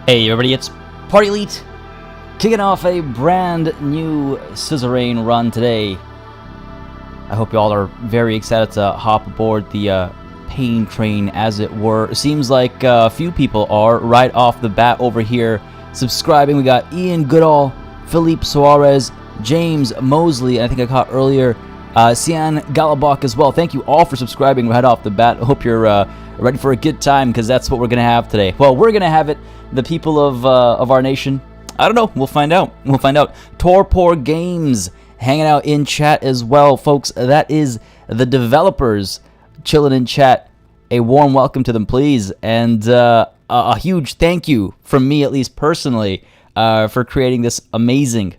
Hey everybody, it's Party Elite, kicking off a brand new Suzerain run today. I hope y'all are very excited to hop aboard the pain train, as it were. It seems like a few people are right off the bat over here subscribing. We got Ian Goodall, Philippe Suarez, James Mosley, and I think I caught earlier Sian Galabach as well. Thank you all for subscribing right off the bat. I hope you're ready for a good time, because that's what we're going to have today. Well, we're going to have it. The people of our nation, I don't know. We'll find out. Torpor Games hanging out in chat as well, folks. That is the developers chilling in chat. A warm welcome to them, please, and a huge thank you from me, at least personally, for creating this amazing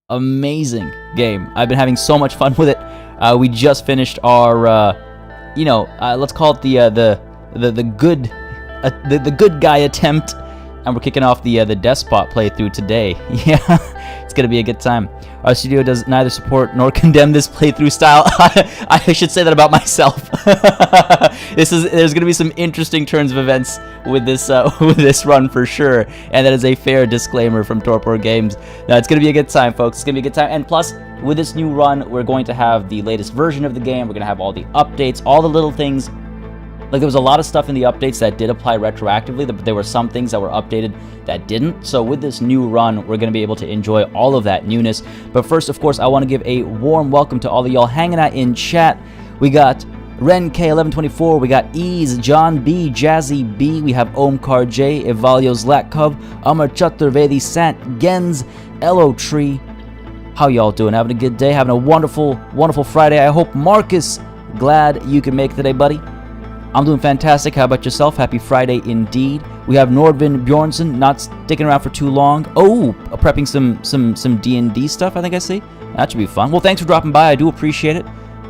game. I've been having so much fun with it. We just finished our, let's call it the good guy attempt, and we're kicking off the DESPOT playthrough today. Yeah, it's gonna be a good time. Our studio does neither support nor condemn this playthrough style. I should say that about myself. There's gonna be some interesting turns of events with this run for sure, and that is a fair disclaimer from Torpor Games. Now, it's gonna be a good time, folks. It's gonna be a good time, and plus, with this new run, we're going to have the latest version of the game. We're gonna have all the updates, all the little things. Like, there was a lot of stuff in the updates that did apply retroactively, but there were some things that were updated that didn't. So with this new run, we're going to be able to enjoy all of that newness. But first, of course, I want to give a warm welcome to all of y'all hanging out in chat. We got Ren K1124, we got Ease, John B, Jazzy B, we have Omkar J, Evalio Zlatkov, Amar Chaturvedi, Sant, Gens, Elo Tree. How y'all doing? Having a good day? Having a wonderful Friday? I hope. Marcus, glad you can make today, buddy. I'm doing fantastic. How about yourself? Happy Friday indeed. We have Nordvin Bjornsson, not sticking around for too long. Oh, prepping some D&D stuff, I think I see. That should be fun. Well, thanks for dropping by. I do appreciate it.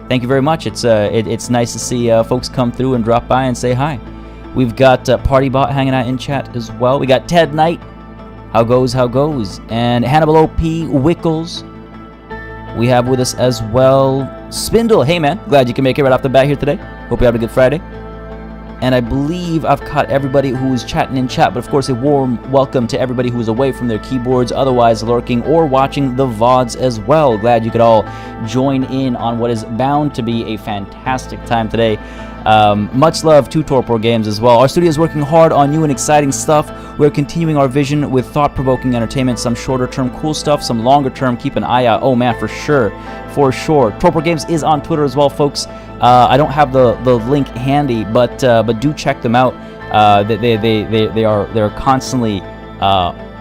Thank you very much. It's nice to see folks come through and drop by and say hi. We've got Partybot hanging out in chat as well. We got Ted Knight. How goes? And Hannibal OP, Wickles. We have with us as well Spindle. Hey, man. Glad you can make it right off the bat here today. Hope you have a good Friday. And I believe I've caught everybody who's chatting in chat, but of course a warm welcome to everybody who's away from their keyboards, otherwise lurking or watching the VODs as well. Glad you could all join in on what is bound to be a fantastic time today. Much love to Torpor Games as well. Our studio is working hard on new and exciting stuff. We're continuing our vision with thought-provoking entertainment, some shorter-term cool stuff, some longer-term keep an eye out. Oh man, for sure. Torpor Games is on Twitter as well, folks. I don't have the link handy, but do check them out. They're constantly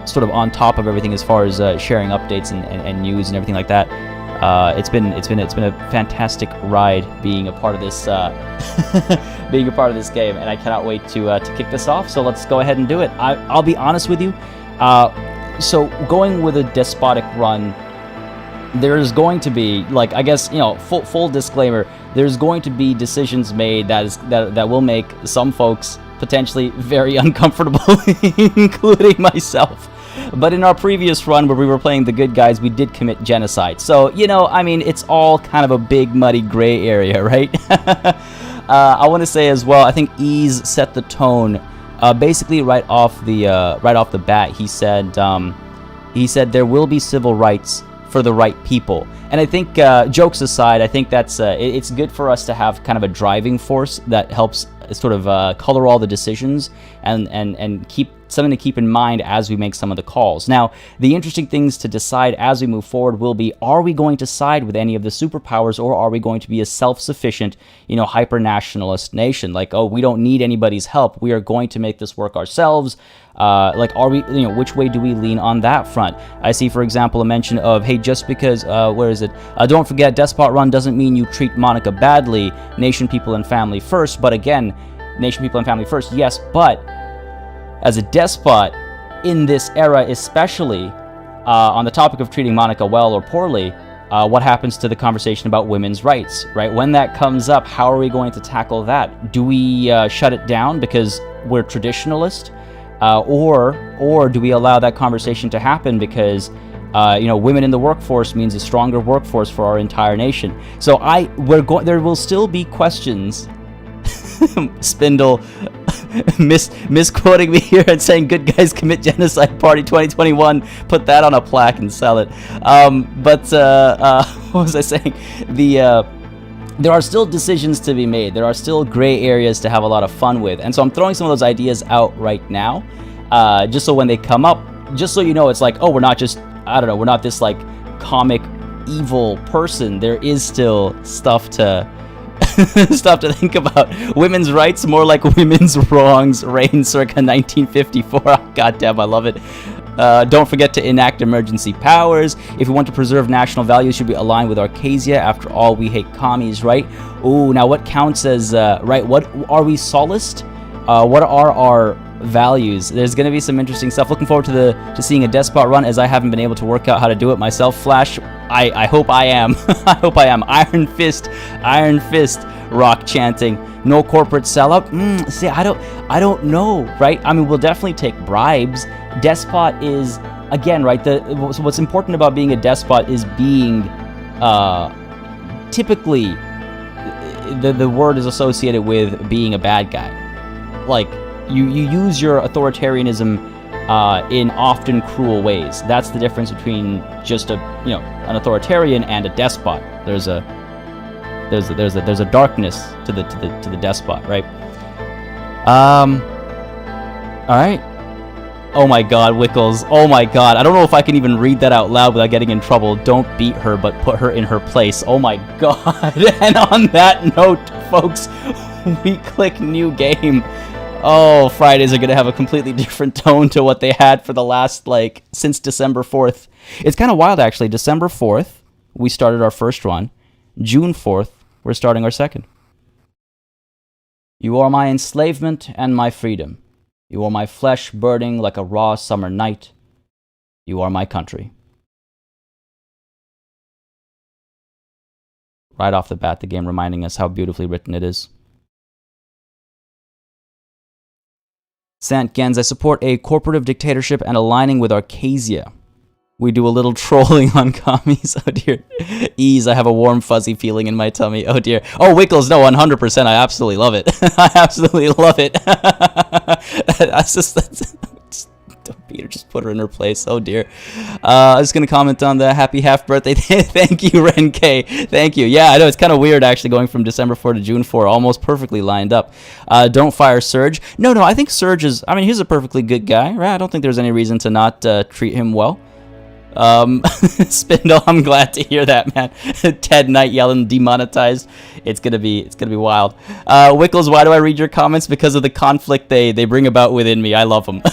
sort of on top of everything as far as sharing updates and news and everything like that. It's been a fantastic ride being a part of this game, and I cannot wait to kick this off. So let's go ahead and do it. I'll be honest with you. So going with a despotic run, there's going to be, like, I guess, full disclaimer, there's going to be decisions made that will make some folks potentially very uncomfortable, including myself. But in our previous run where we were playing the good guys, we did commit genocide. So, it's all kind of a big muddy gray area, right? I want to say as well, I think Ease set the tone. Basically, right off the bat, he said there will be civil rights for the right people. And I think, jokes aside, I think that's it's good for us to have kind of a driving force that helps sort of color all the decisions and keep something to keep in mind as we make some of the calls. Now, the interesting things to decide as we move forward will be, are we going to side with any of the superpowers, or are we going to be a self-sufficient, hyper-nationalist nation? Like, oh, we don't need anybody's help. We are going to make this work ourselves. Are we, which way do we lean on that front? I see, for example, a mention of, hey, just because, where is it? Don't forget, Despot Run doesn't mean you treat Monica badly. Nation, people, and family first. But again, nation, people, and family first, yes, but as a despot in this era, especially on the topic of treating Monica well or poorly, what happens to the conversation about women's rights, right? When that comes up, how are we going to tackle that? Do we shut it down because we're traditionalist? Or do we allow that conversation to happen because women in the workforce means a stronger workforce for our entire nation? So there will still be questions. Spindle, misquoting me here and saying good guys commit genocide party 2021. Put that on a plaque and sell it. What was I saying? There are still decisions to be made. There are still gray areas to have a lot of fun with. And so I'm throwing some of those ideas out right now, just so when they come up, just so you know, it's like, oh, we're not just, I don't know, we're not this like comic evil person. There is still stuff to stuff to think about. Women's rights, more like women's wrongs, reign circa 1954. Oh, goddamn, I love it. Don't forget to enact emergency powers. If we want to preserve national values, should be aligned with Arcasia. After all, we hate commies, right? Ooh, now what counts as, right, what are we solaced? What are our values? There's going to be some interesting stuff. Looking forward to seeing a Despot run, as I haven't been able to work out how to do it myself. Flash, I hope I am. I hope I am. Iron Fist, rock chanting. No corporate sellout. See, I don't know, right? I mean, we'll definitely take bribes. Despot is, again, right, so what's important about being a despot is being, typically, the word is associated with being a bad guy. Like, you use your authoritarianism in often cruel ways. That's the difference between just an authoritarian and a despot. There's a darkness to the despot, right? All right. Oh my God, Wickles. Oh my God. I don't know if I can even read that out loud without getting in trouble. Don't beat her, but put her in her place. Oh my God. And on that note, folks, we click new game. Oh, Fridays are going to have a completely different tone to what they had for the last, since December 4th. It's kind of wild, actually. December 4th, we started our first run. June 4th, we're starting our second. You are my enslavement and my freedom. You are my flesh burning like a raw summer night. You are my country. Right off the bat, the game reminding us how beautifully written it is. Sant Gens, I support a corporative dictatorship and aligning with Arcasia. We do a little trolling on commies. Oh dear. Ease, I have a warm fuzzy feeling in my tummy. Oh dear. Oh, Wickles, no, 100%. I absolutely love it. I absolutely love it. Don't beat her, just put her in her place. Oh dear. I was going to comment on the happy half birthday. Thank you, Ren K. Thank you. Yeah, I know it's kind of weird actually going from December 4 to June 4, almost perfectly lined up. Don't fire Surge. No, I think Surge is, he's a perfectly good guy, right? I don't think there's any reason to not treat him well. Spindle, I'm glad to hear that, man. Ted Knight yelling demonetized. It's gonna be wild. Wickles, why do I read your comments? Because of the conflict they bring about within me. I love them.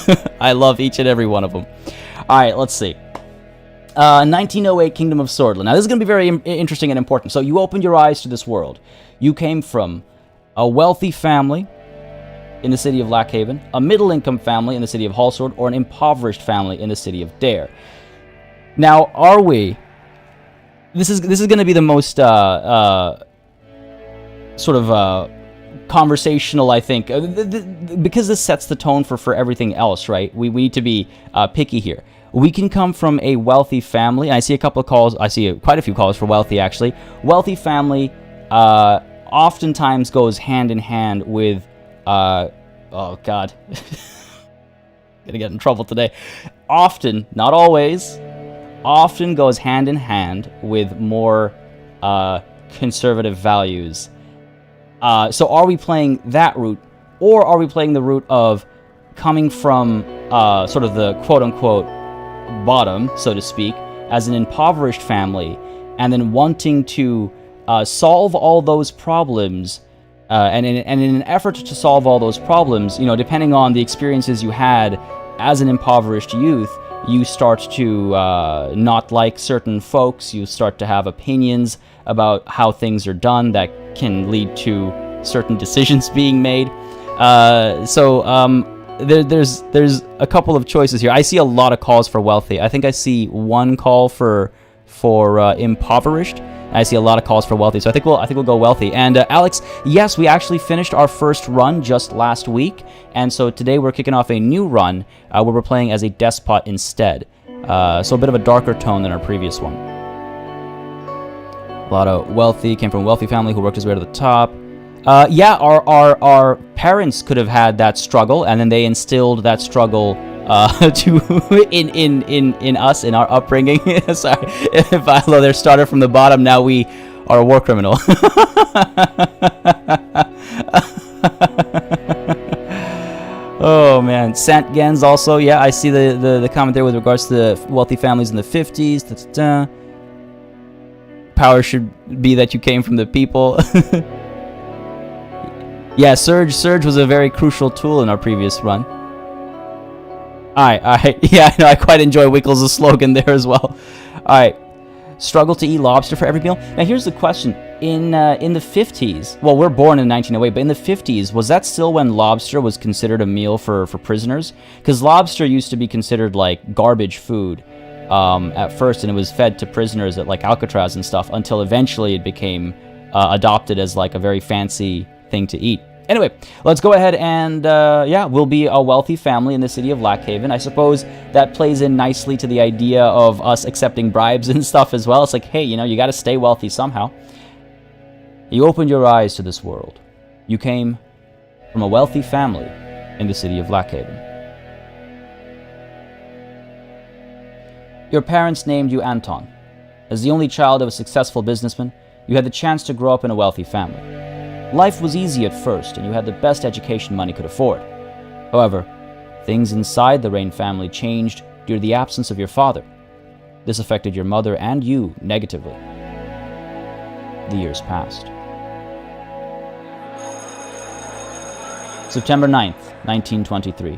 I love each and every one of them. All right, let's see. 1908 Kingdom of Sordland. Now this is gonna be very interesting and important. So you opened your eyes to this world. You came from a wealthy family in the city of Lackhaven, a middle-income family in the city of Hallsword, or an impoverished family in the city of Dare. Now, are we? This is going to be the most conversational, I think, because this sets the tone for everything else, right? We need to be picky here. We can come from a wealthy family. I see a couple of calls. I see quite a few calls for wealthy, actually. Wealthy family oftentimes goes hand in hand with, oh God, gonna get in trouble today. Often, not always. Often goes hand in hand with more conservative values. So are we playing that route, or are we playing the route of coming from sort of the quote-unquote bottom, so to speak, as an impoverished family, and then wanting to solve all those problems, and in an effort to solve all those problems, depending on the experiences you had as an impoverished youth, you start to not like certain folks, you start to have opinions about how things are done that can lead to certain decisions being made. There's a couple of choices here. I see a lot of calls for wealthy. I think I see one call for impoverished. I see a lot of calls for wealthy, so I think we'll go wealthy. And Alex, yes, we actually finished our first run just last week, and so today we're kicking off a new run where we're playing as a despot instead. So a bit of a darker tone than our previous one. A lot of wealthy, came from a wealthy family who worked his way to the top. Yeah, our parents could have had that struggle, and then they instilled that struggle to in us, in our upbringing. Sorry, if I although they're started from the bottom, now we are a war criminal. Oh man, Sant Gens also. Yeah, I see the comment there with regards to the wealthy families in the 50s. Da-da-da. Power should be that you came from the people. Yeah, Surge was a very crucial tool in our previous run. Alright, yeah, I know, I quite enjoy Wickles' slogan there as well. Alright, struggle to eat lobster for every meal. Now here's the question, in the 50s, well, we're born in 1908, but in the 50s, was that still when lobster was considered a meal for prisoners? Because lobster used to be considered like garbage food at first, and it was fed to prisoners at like Alcatraz and stuff, until eventually it became adopted as like a very fancy thing to eat. Anyway, let's go ahead and, yeah, we'll be a wealthy family in the city of Lackhaven. I suppose that plays in nicely to the idea of us accepting bribes and stuff as well. It's like, hey, you know, you got to stay wealthy somehow. You opened your eyes to this world. You came from a wealthy family in the city of Lackhaven. Your parents named you Anton. As the only child of a successful businessman, you had the chance to grow up in a wealthy family. Life was easy at first, and you had the best education money could afford. However, things inside the Rain family changed due to the absence of your father. This affected your mother and you negatively. The years passed. September 9th, 1923.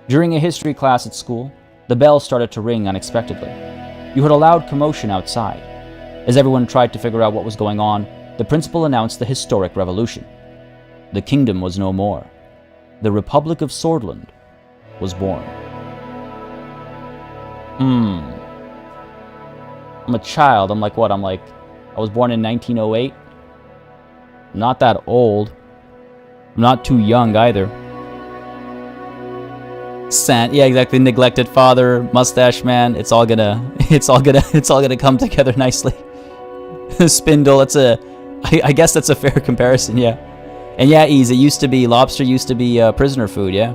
During a history class at school, the bell started to ring unexpectedly. You heard a loud commotion outside. As everyone tried to figure out what was going on, the principal announced the historic revolution. The kingdom was no more. The Republic of Sordland was born. I'm a child. I'm like, what? I was born in 1908. Not that old. I'm not too young either. Sant, yeah, exactly. Neglected father, mustache man. It's all gonna come together nicely. Spindle. I guess that's a fair comparison, yeah. And yeah, Ease, lobster used to be prisoner food, yeah.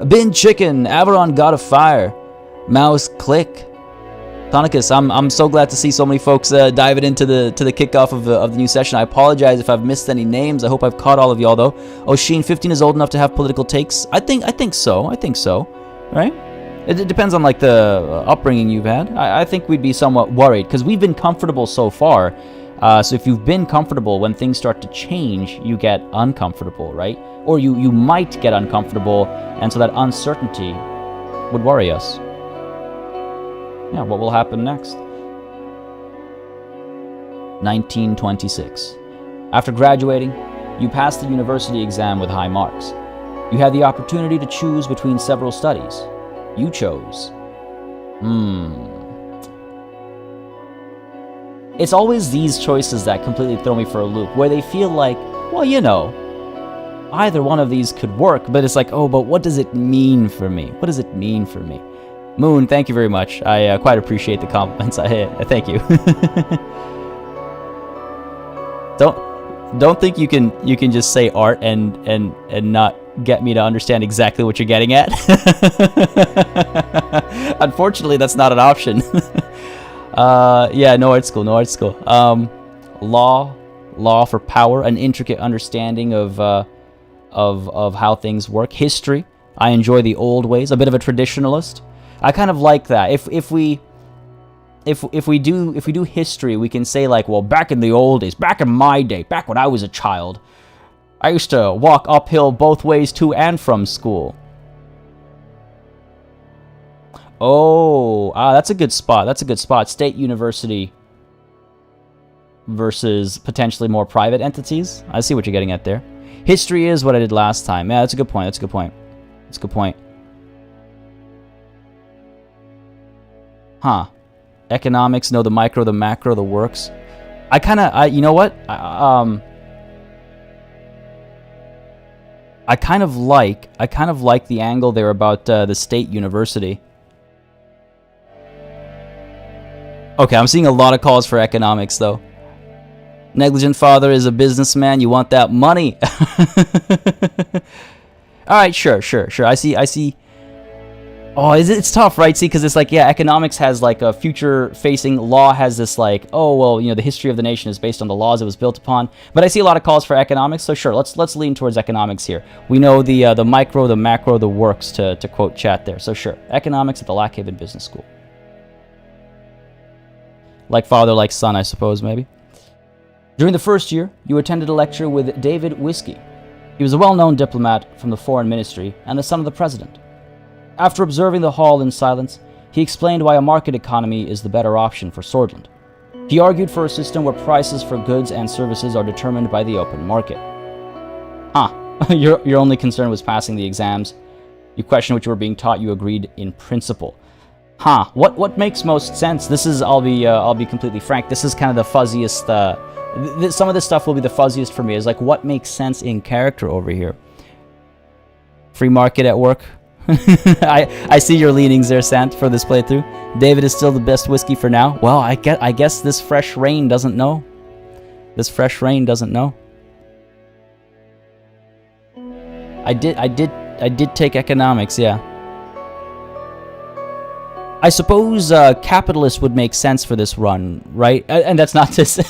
Bin Chicken, Averon God of Fire, Mouse Click, Tonicus. I'm so glad to see so many folks diving into the kickoff of the new session. I apologize if I've missed any names. I hope I've caught all of y'all though. Sheen, 15 is old enough to have political takes. I think so, right? It depends on like the upbringing you've had. I think we'd be somewhat worried because we've been comfortable so far. So if you've been comfortable, when things start to change, you get uncomfortable, right? Or you might get uncomfortable, and so that uncertainty would worry us. Yeah, what will happen next? 1926. After graduating, you passed the university exam with high marks. You had the opportunity to choose between several studies. You chose. It's always these choices that completely throw me for a loop, where they feel like, well, you know, either one of these could work, but it's like, oh, but what does it mean for me? What does it mean for me? Moon, thank you very much. I quite appreciate the compliments. I thank you. Don't think you can just say art and not get me to understand exactly what you're getting at. Unfortunately, that's not an option. Yeah, no art school. Law for power, an intricate understanding of how things work. History, I enjoy the old ways. A bit of a traditionalist. I kind of like that. If we do history, we can say like, well, back in the old days, back in my day, back when I was a child, I used to walk uphill both ways to and from school. Oh, that's a good spot. State university versus potentially more private entities. I see what you're getting at there. History is what I did last time. Yeah, that's a good point. Huh. Economics, know the micro, the macro, the works. You know what? I kind of like the angle there about the state university. Okay, I'm seeing a lot of calls for economics though. Negligent father is a businessman. You want that money. All right, sure. I see. Oh, it's tough, right? See, because it's like, yeah, economics has like a future-facing, law has this like, oh, well, you know, the history of the nation is based on the laws it was built upon. But I see a lot of calls for economics, so sure, let's lean towards economics here. We know the micro, the macro, the works, to quote chat there. So sure, economics at the Lackhaven Business School. Like father, like son, I suppose, maybe. During the first year, you attended a lecture with David Whiskey. He was a well-known diplomat from the Foreign Ministry and the son of the president. After observing the hall in silence, he explained why a market economy is the better option for Sordland. He argued for a system where prices for goods and services are determined by the open market. Your only concern was passing the exams. You questioned what you were being taught. You agreed in principle. What makes most sense? This is, I'll be completely frank, this is kind of the fuzziest, some of this stuff will be the fuzziest for me, is like, what makes sense in character over here? Free market at work? I see your leanings there, Sant, for this playthrough. David is still the best whiskey for now. Well, I guess this fresh rain doesn't know. This fresh rain doesn't know. I did take economics, yeah. I suppose capitalist would make sense for this run, right? And that's not to say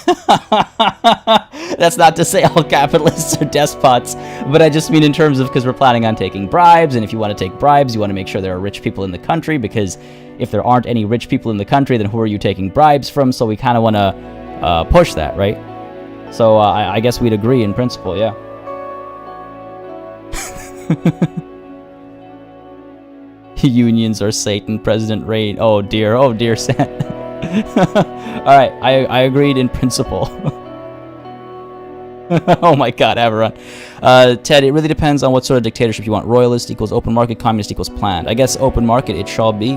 that's not to say all capitalists are despots, but I just mean in terms of, because we're planning on taking bribes, and if you want to take bribes, you want to make sure there are rich people in the country, because if there aren't any rich people in the country, then who are you taking bribes from? So we kind of want to push that, right? So I guess we'd agree in principle, yeah. Unions are Satan, President Rain. Oh dear, Sam. Alright, I agreed in principle. Oh my god, Averron. Ted, it really depends on what sort of dictatorship you want. Royalist equals open market, communist equals planned. I guess open market it shall be.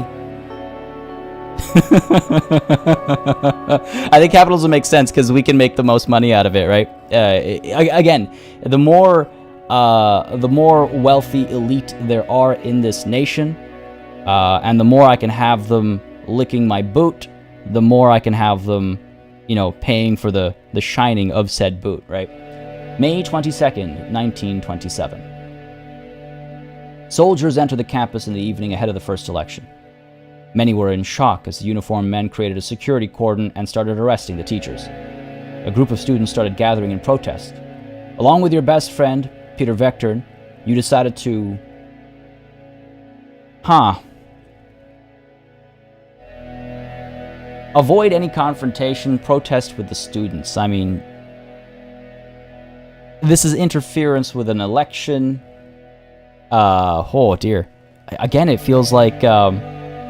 I think capitalism makes sense because we can make the most money out of it, right? Again, the more wealthy elite there are in this nation, and the more I can have them licking my boot, the more I can have them, you know, paying for the shining of said boot, right? May 22nd, 1927. Soldiers entered the campus in the evening ahead of the first election. Many were in shock as the uniformed men created a security cordon and started arresting the teachers. A group of students started gathering in protest. Along with your best friend, Peter Vector, you decided to... Avoid any confrontation, protest with the students. I mean, this is interference with an election. Oh dear. Again, it feels like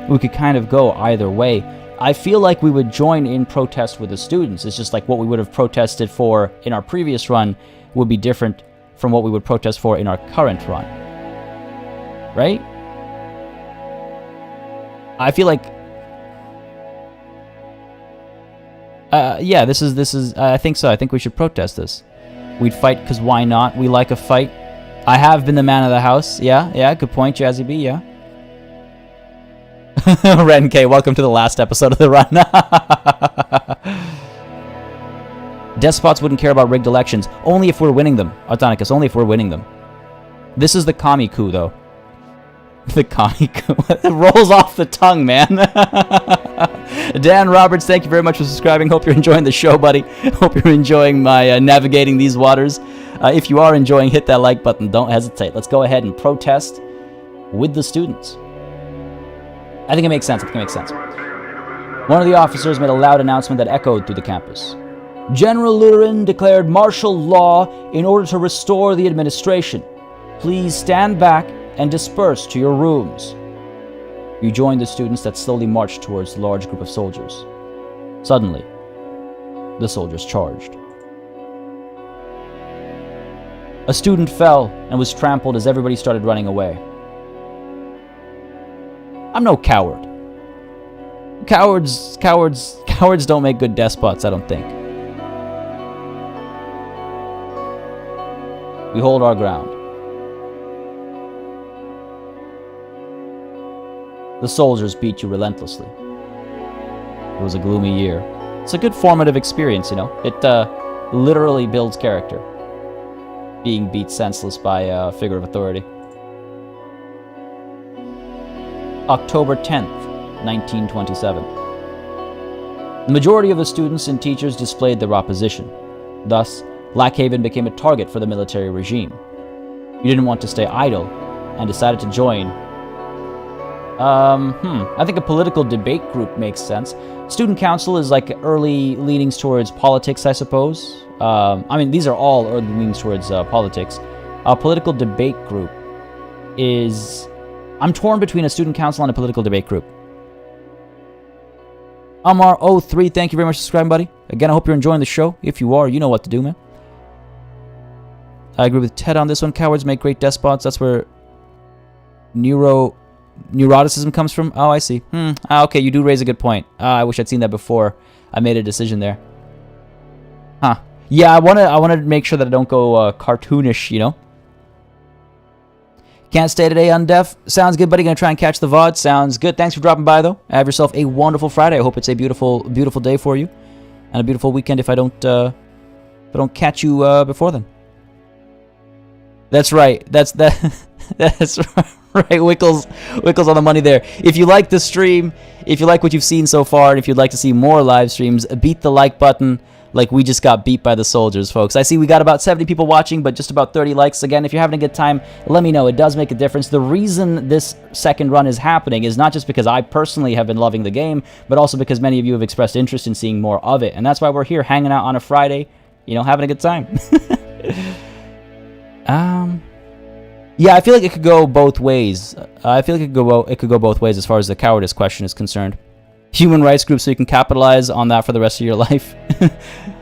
we could kind of go either way. I feel like we would join in protest with the students. It's just like what we would have protested for in our previous run would be different from what we would protest for in our current run. Right? I feel like... yeah, this is, I think so. I think we should protest this. We'd fight, because why not? We like a fight. I have been the man of the house. Yeah, good point, Jazzy B, yeah. Ren K, welcome to the last episode of the run. Despots wouldn't care about rigged elections. Only if we're winning them. Autonicus, only if we're winning them. This is the commie coup, though. The commie coup. It rolls off the tongue, man. Dan Roberts, thank you very much for subscribing. Hope you're enjoying the show, buddy. Hope you're enjoying my navigating these waters. If you are enjoying, hit that like button. Don't hesitate. Let's go ahead and protest with the students. I think it makes sense. One of the officers made a loud announcement that echoed through the campus. General Lurin declared martial law in order to restore the administration. Please stand back and disperse to your rooms. You joined the students that slowly marched towards the large group of soldiers. Suddenly, the soldiers charged. A student fell and was trampled as everybody started running away. I'm no coward. Cowards don't make good despots, I don't think. We hold our ground. The soldiers beat you relentlessly. It was a gloomy year. It's a good formative experience, you know. It literally builds character. Being beat senseless by a figure of authority. October 10th, 1927. The majority of the students and teachers displayed their opposition. Thus, Blackhaven became a target for the military regime. You didn't want to stay idle, and decided to join. I think a political debate group makes sense. Student council is like early leanings towards politics, I suppose. I mean, these are all early leanings towards politics. A political debate group is... I'm torn between a student council and a political debate group. Amar03, thank you very much for subscribing, buddy. Again, I hope you're enjoying the show. If you are, you know what to do, man. I agree with Ted on this one. Cowards make great despots. That's where neuroticism comes from. Oh, I see. Okay, you do raise a good point. I wish I'd seen that before I made a decision there. Huh. Yeah, I wanna make sure that I don't go cartoonish, you know? Can't stay today on Def. Sounds good, buddy. Gonna try and catch the VOD. Sounds good. Thanks for dropping by, though. Have yourself a wonderful Friday. I hope it's a beautiful, beautiful day for you, and a beautiful weekend. If I don't catch you before then. That's right. That's right. Wickles on the money there. If you like the stream, if you like what you've seen so far, and if you'd like to see more live streams, beat the like button. Like we just got beat by the soldiers, folks. I see we got about 70 people watching, but just about 30 likes. Again, if you're having a good time, let me know. It does make a difference. The reason this second run is happening is not just because I personally have been loving the game, but also because many of you have expressed interest in seeing more of it. And that's why we're here hanging out on a Friday, you know, having a good time. Yeah, I feel like it could go both ways. I feel like it could go both ways as far as the cowardice question is concerned. Human rights group so you can capitalize on that for the rest of your life.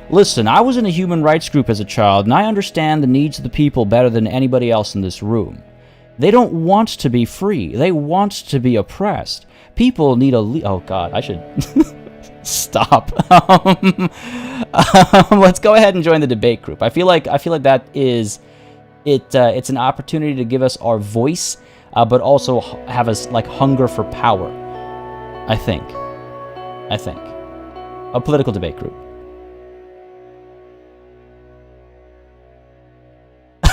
Listen, I was in a human rights group as a child, and I understand the needs of the people better than anybody else in this room. They don't want to be free. They want to be oppressed. People need a... Oh, God, I should... Stop. Let's go ahead and join the debate group. I feel like that is... it's an opportunity to give us our voice, but also have us, like, hunger for power. I think. A political debate group.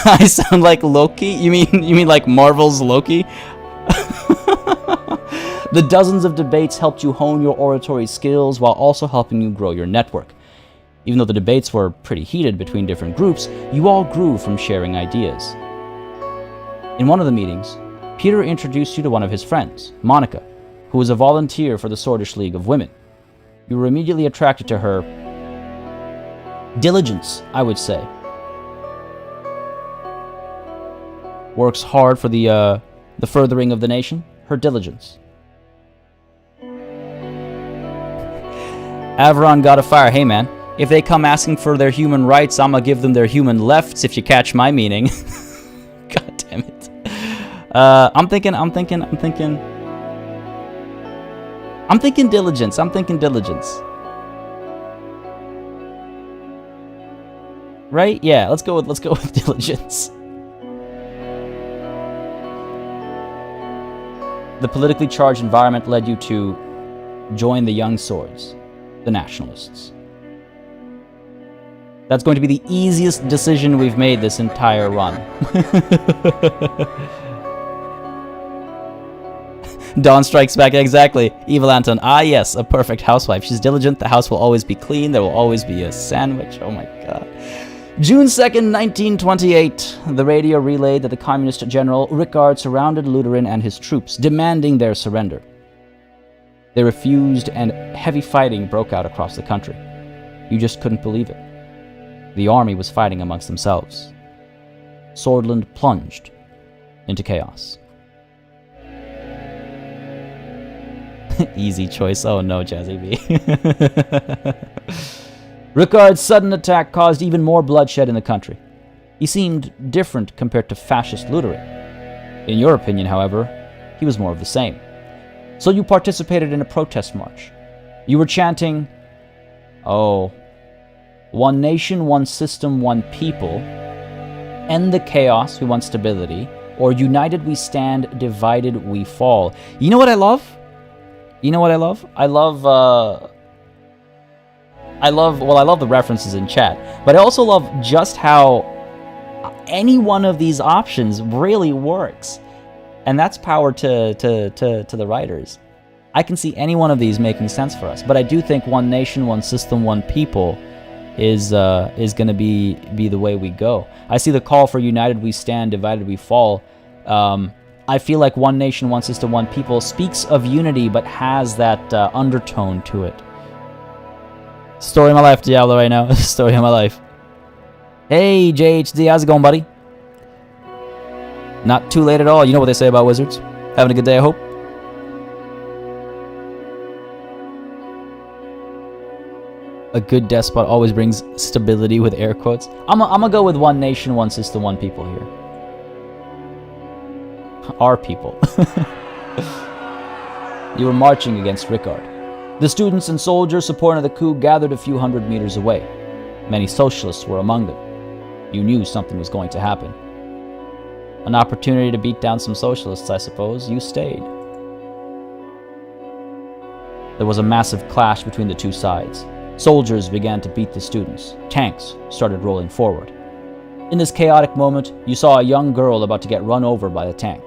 I sound like Loki? You mean like Marvel's Loki? The dozens of debates helped you hone your oratory skills while also helping you grow your network. Even though the debates were pretty heated between different groups, you all grew from sharing ideas. In one of the meetings, Peter introduced you to one of his friends, Monica, who was a volunteer for the Swordish League of Women. You were immediately attracted to her diligence, I would say. Works hard for the furthering of the nation. Her diligence. Averon got a fire. Hey, man. If they come asking for their human rights, I'm gonna give them their human lefts, if you catch my meaning. God damn it. I'm thinking diligence. Right? Yeah, let's go with diligence. The politically charged environment led you to join the Young Swords, the Nationalists. That's going to be the easiest decision we've made this entire run. Dawn strikes back, exactly. Evil Anton. Ah, yes, a perfect housewife. She's diligent. The house will always be clean. There will always be a sandwich. Oh my God. June 2nd, 1928. The radio relayed that the communist general Rickard surrounded Lutheran and his troops, demanding their surrender. They refused, and heavy fighting broke out across the country. You just couldn't believe it. The army was fighting amongst themselves. Sordland plunged into chaos. Easy choice. Oh no, Jazzy B. Rickard's sudden attack caused even more bloodshed in the country. He seemed different compared to fascist Lutheran. In your opinion, however, he was more of the same. So you participated in a protest march. You were chanting, oh, one nation, one system, one people. End the chaos, we want stability. Or united we stand, divided we fall. You know what I love? I love I love the references in chat, but I also love just how any one of these options really works. And that's power to the writers. I can see any one of these making sense for us, but I do think one nation, one system, one people is going to be the way we go. I see the call for united we stand, divided we fall. I feel like one nation, one system, one people speaks of unity, but has that undertone to it. Story of my life, Diablo, right now. Story of my life. Hey, JHD, how's it going, buddy? Not too late at all. You know what they say about wizards. Having a good day, I hope. A good despot always brings stability with air quotes. I'm gonna go with one nation, one system, one people here. Our people. You were marching against Rickard. The students and soldiers supporting the coup gathered a few hundred meters away. Many socialists were among them. You knew something was going to happen. An opportunity to beat down some socialists, I suppose. You stayed. There was a massive clash between the two sides. Soldiers began to beat the students. Tanks started rolling forward. In this chaotic moment, you saw a young girl about to get run over by a tank.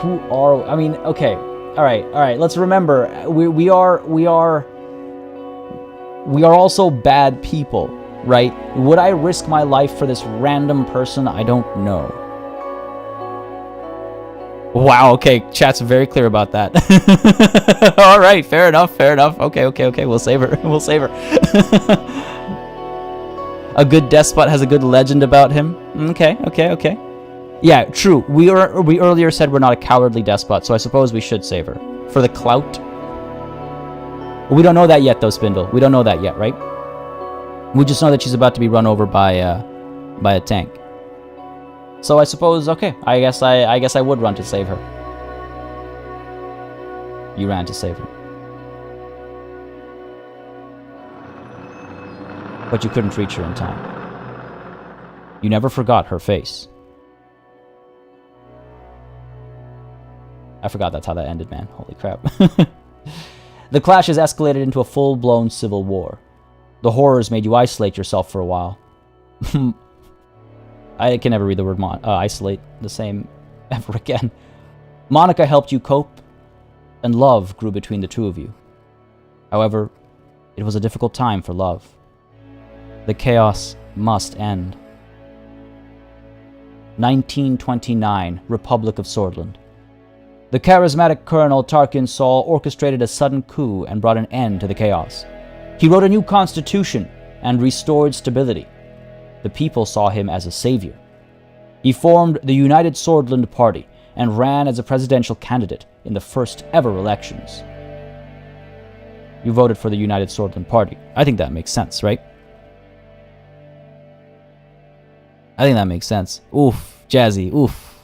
Who are... I mean, okay. Alright. Let's remember, we are also bad people, right? Would I risk my life for this random person? I don't know. Wow, okay, chat's very clear about that. Alright, fair enough. Okay, we'll save her. A good despot has a good legend about him. Okay. Yeah, true. We earlier said we're not a cowardly despot, so I suppose we should save her. For the clout? We don't know that yet, though, Spindle. We don't know that yet, right? We just know that she's about to be run over by a tank. So I suppose, okay, I guess I would run to save her. You ran to save her. But you couldn't reach her in time. You never forgot her face. I forgot that's how that ended, man. Holy crap. The clashes escalated into a full-blown civil war. The horrors made you isolate yourself for a while. I can never read the word isolate the same ever again. Monica helped you cope, and love grew between the two of you. However, it was a difficult time for love. The chaos must end. 1929, Republic of Sordland. The charismatic Colonel Tarkin Saul orchestrated a sudden coup and brought an end to the chaos. He wrote a new constitution and restored stability. The people saw him as a savior. He formed the United Sordland Party and ran as a presidential candidate in the first ever elections. You voted for the United Sordland Party. I think that makes sense, right? I think that makes sense. Oof, Jazzy. Oof.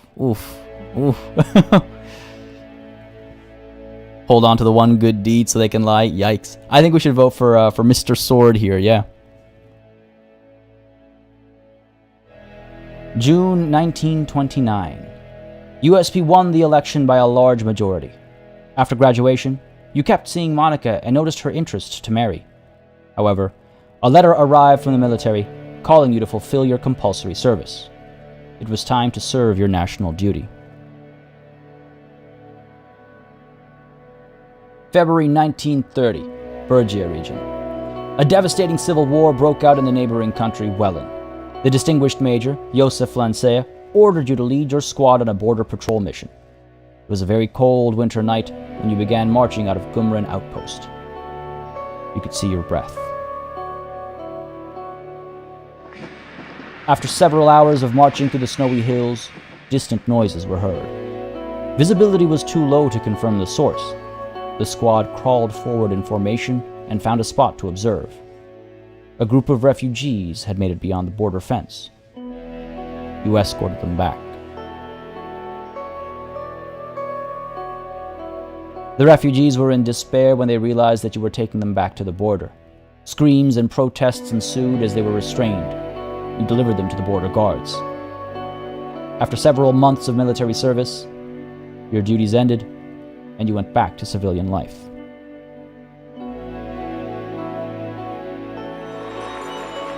Hold on to the one good deed so they can lie. Yikes. I think we should vote for Mr. Sword here, yeah. June 1929. USP won the election by a large majority. After graduation, you kept seeing Monica and noticed her interest to marry. However, a letter arrived from the military calling you to fulfill your compulsory service. It was time to serve your national duty. February 1930, Bergia region. A devastating civil war broke out in the neighboring country, Wellen. The distinguished major, Josef Lancea, ordered you to lead your squad on a border patrol mission. It was a very cold winter night when you began marching out of Gumran outpost. You could see your breath. After several hours of marching through the snowy hills, distant noises were heard. Visibility was too low to confirm the source. The squad crawled forward in formation and found a spot to observe. A group of refugees had made it beyond the border fence. You escorted them back. The refugees were in despair when they realized that you were taking them back to the border. Screams and protests ensued as they were restrained. You delivered them to the border guards. After several months of military service, your duties ended, and you went back to civilian life.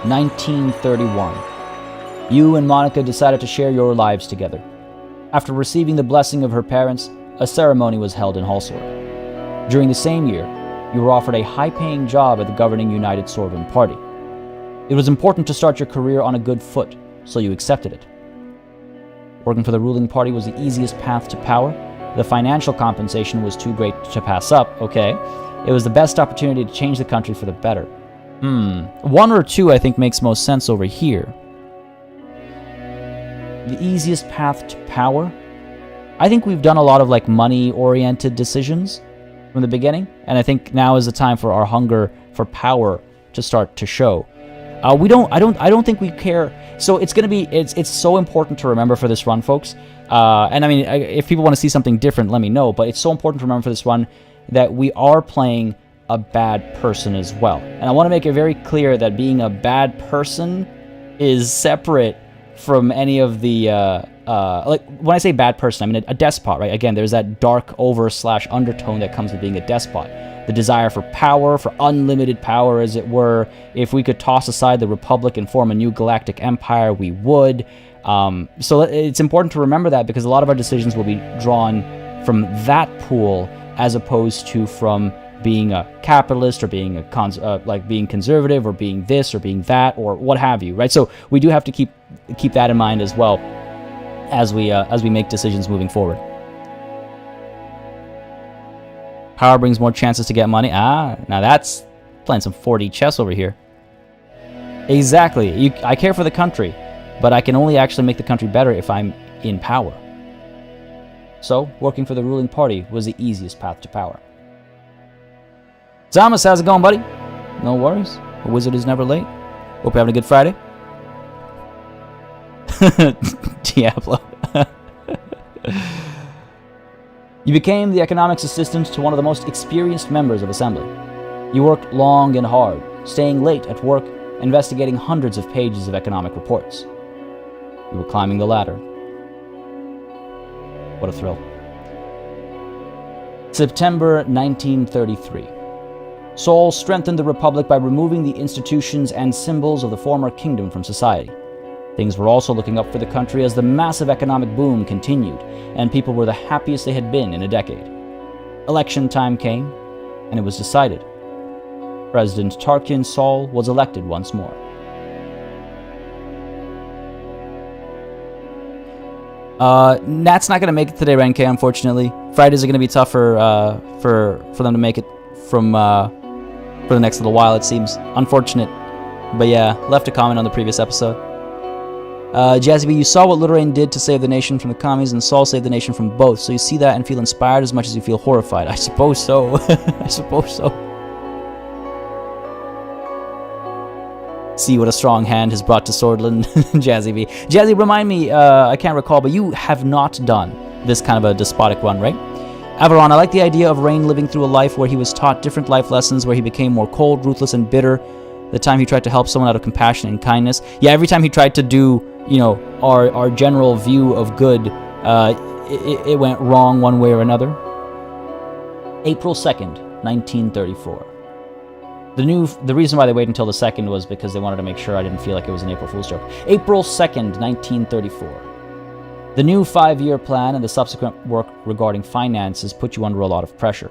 (1931). You and Monica decided to share your lives together. After receiving the blessing of her parents, a ceremony was held in Hallsword. During the same year, you were offered a high-paying job at the governing United Sordland Party. It was important to start your career on a good foot, so you accepted it. Working for the ruling party was the easiest path to power. The financial compensation was too great to pass up, okay? It was the best opportunity to change the country for the better. One or two, I think, makes most sense over here. The easiest path to power? I think we've done a lot of, like, money-oriented decisions from the beginning, and I think now is the time for our hunger for power to start to show. I don't think we care. So it's going to be, it's so important to remember for this run, folks. And I mean, if people want to see something different, let me know. But it's so important to remember for this run that we are playing a bad person as well. And I want to make it very clear that being a bad person is separate from any of the, like, when I say bad person, I mean a despot, right? Again, there's that dark over/undertone that comes with being a despot. The desire for power, for unlimited power, as it were. If we could toss aside the Republic and form a new galactic empire, we would. So it's important to remember that, because a lot of our decisions will be drawn from that pool, as opposed to from being a capitalist, or being a like being conservative, or being this or being that, or what have you, right? So we do have to keep that in mind as well as we make decisions moving forward. Power brings more chances to get money. Now that's playing some 4D chess over here. Exactly. I care for the country, but I can only actually make the country better if I'm in power. So, working for the ruling party was the easiest path to power. Thomas, how's it going, buddy? No worries. A wizard is never late. Hope you're having a good Friday. Diablo. You became the economics assistant to one of the most experienced members of Assembly. You worked long and hard, staying late at work, investigating hundreds of pages of economic reports. You were climbing the ladder. What a thrill. September 1933. Saul strengthened the Republic by removing the institutions and symbols of the former kingdom from society. Things were also looking up for the country as the massive economic boom continued, and people were the happiest they had been in a decade. Election time came, and it was decided. President Tarkin Saul was elected once more. Nat's not going to make it today, Renke, unfortunately. Fridays are going to be tougher for them to make it from for the next little while, it seems. Unfortunate. But yeah, left a comment on the previous episode. Jazzy B, you saw what Suzerain did to save the nation from the commies, and Saul saved the nation from both, so you see that and feel inspired as much as you feel horrified. I suppose so. I suppose so. See what a strong hand has brought to Sordland. Jazzy B. Jazzy, remind me, I can't recall, but you have not done this kind of a despotic run, right? Averon, I like the idea of Rain living through a life where he was taught different life lessons, where he became more cold, ruthless, and bitter. The time he tried to help someone out of compassion and kindness. Yeah, every time he tried to do, you know, our general view of good, it went wrong one way or another. April 2nd, 1934. The reason why they waited until the 2nd was because they wanted to make sure I didn't feel like it was an April Fool's joke. April 2nd, 1934. The new 5-year plan and the subsequent work regarding finances put you under a lot of pressure.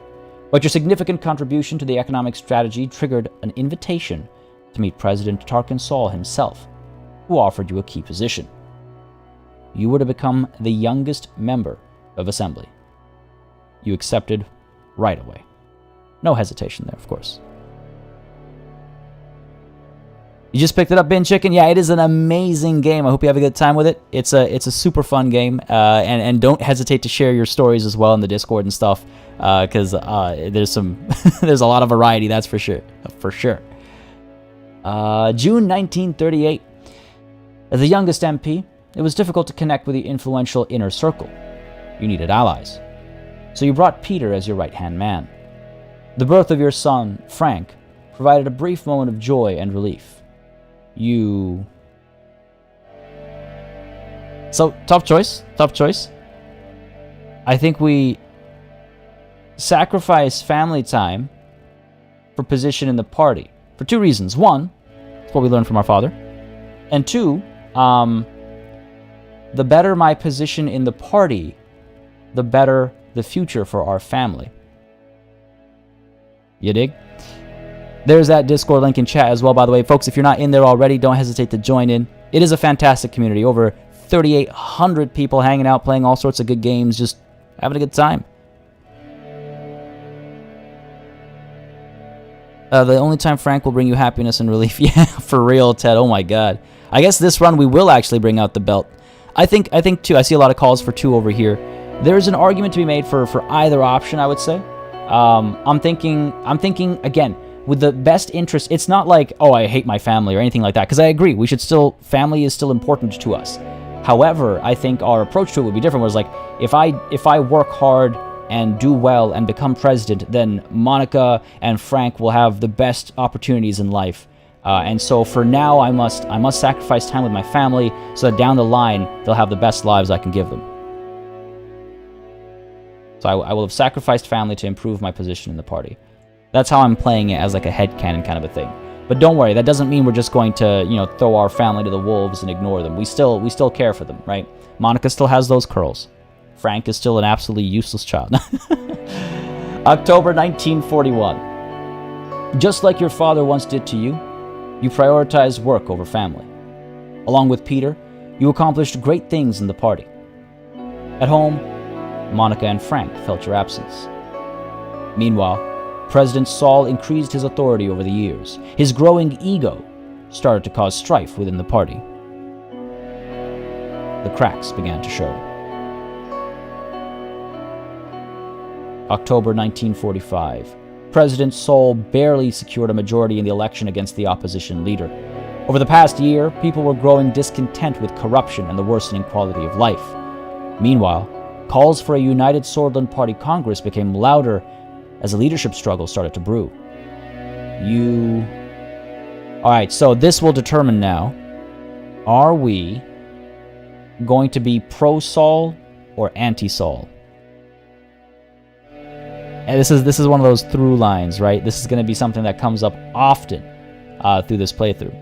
But your significant contribution to the economic strategy triggered an invitation to meet President Tarkin Saul himself, who offered you a key position. You were to become the youngest member of Assembly. You accepted right away. No hesitation there, of course. You just picked it up, Bin Chicken? Yeah, it is an amazing game. I hope you have a good time with it. It's a super fun game, and don't hesitate to share your stories as well in the Discord and stuff, because there's there's a lot of variety, that's for sure. June 1938. As the youngest MP, it was difficult to connect with the influential inner circle. You needed allies. So you brought Peter as your right-hand man. The birth of your son, Frank, provided a brief moment of joy and relief. So, tough choice. I think we sacrifice family time for position in the party. For two reasons. One, it's what we learned from our father. And two, the better my position in the party, the better the future for our family. You dig? There's that Discord link in chat as well, by the way. Folks, if you're not in there already, don't hesitate to join in. It is a fantastic community. Over 3,800 people hanging out, playing all sorts of good games, just having a good time. The only time Frank will bring you happiness and relief. Yeah, for real, Ted. Oh my god. I guess this run we will actually bring out the belt. I think two. I see a lot of calls for two over here. There's an argument to be made for either option, I would say. I'm thinking again, with the best interest. It's not like, oh, I hate my family or anything like that, because I agree, we should still, family is still important to us. However, I think our approach to it would be different, whereas like, if I work hard and do well and become president, then Monica and Frank will have the best opportunities in life. And so for now, I must sacrifice time with my family so that down the line, they'll have the best lives I can give them. So I will have sacrificed family to improve my position in the party. That's how I'm playing it, as like a headcanon kind of a thing. But don't worry, that doesn't mean we're just going to, you know, throw our family to the wolves and ignore them. We still care for them, right? Monica still has those curls. Frank is still an absolutely useless child. October 1941. Just like your father once did to you, you prioritized work over family. Along with Peter, you accomplished great things in the party. At home, Monica and Frank felt your absence. Meanwhile, President Saul increased his authority over the years. His growing ego started to cause strife within the party. The cracks began to show. October 1945. President Saul barely secured a majority in the election against the opposition leader. Over the past year, people were growing discontent with corruption and the worsening quality of life. Meanwhile, calls for a united Sordland Party Congress became louder as a leadership struggle started to brew. Alright, so this will determine now, are we going to be pro-Saul or anti-Saul? And this is one of those through lines, right? This is going to be something that comes up often through this playthrough.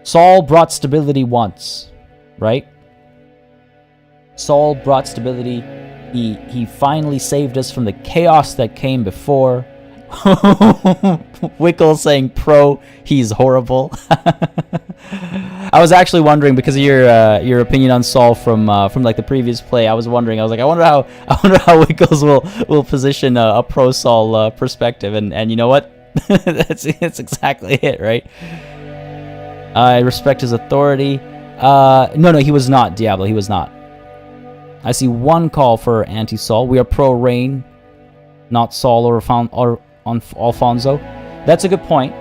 Saul brought stability once, right? Saul brought stability. He finally saved us from the chaos that came before. Wickle saying pro, he's horrible. I was actually wondering, because of your opinion on Saul from like the previous play. I was wondering. I was like, I wonder how Wickles will position a pro Saul perspective. And you know what? that's exactly it, right? I respect his authority. No, he was not, Diablo. He was not. I see one call for anti-Saul. We are pro-Reign, not Saul or Alfonso. That's a good point.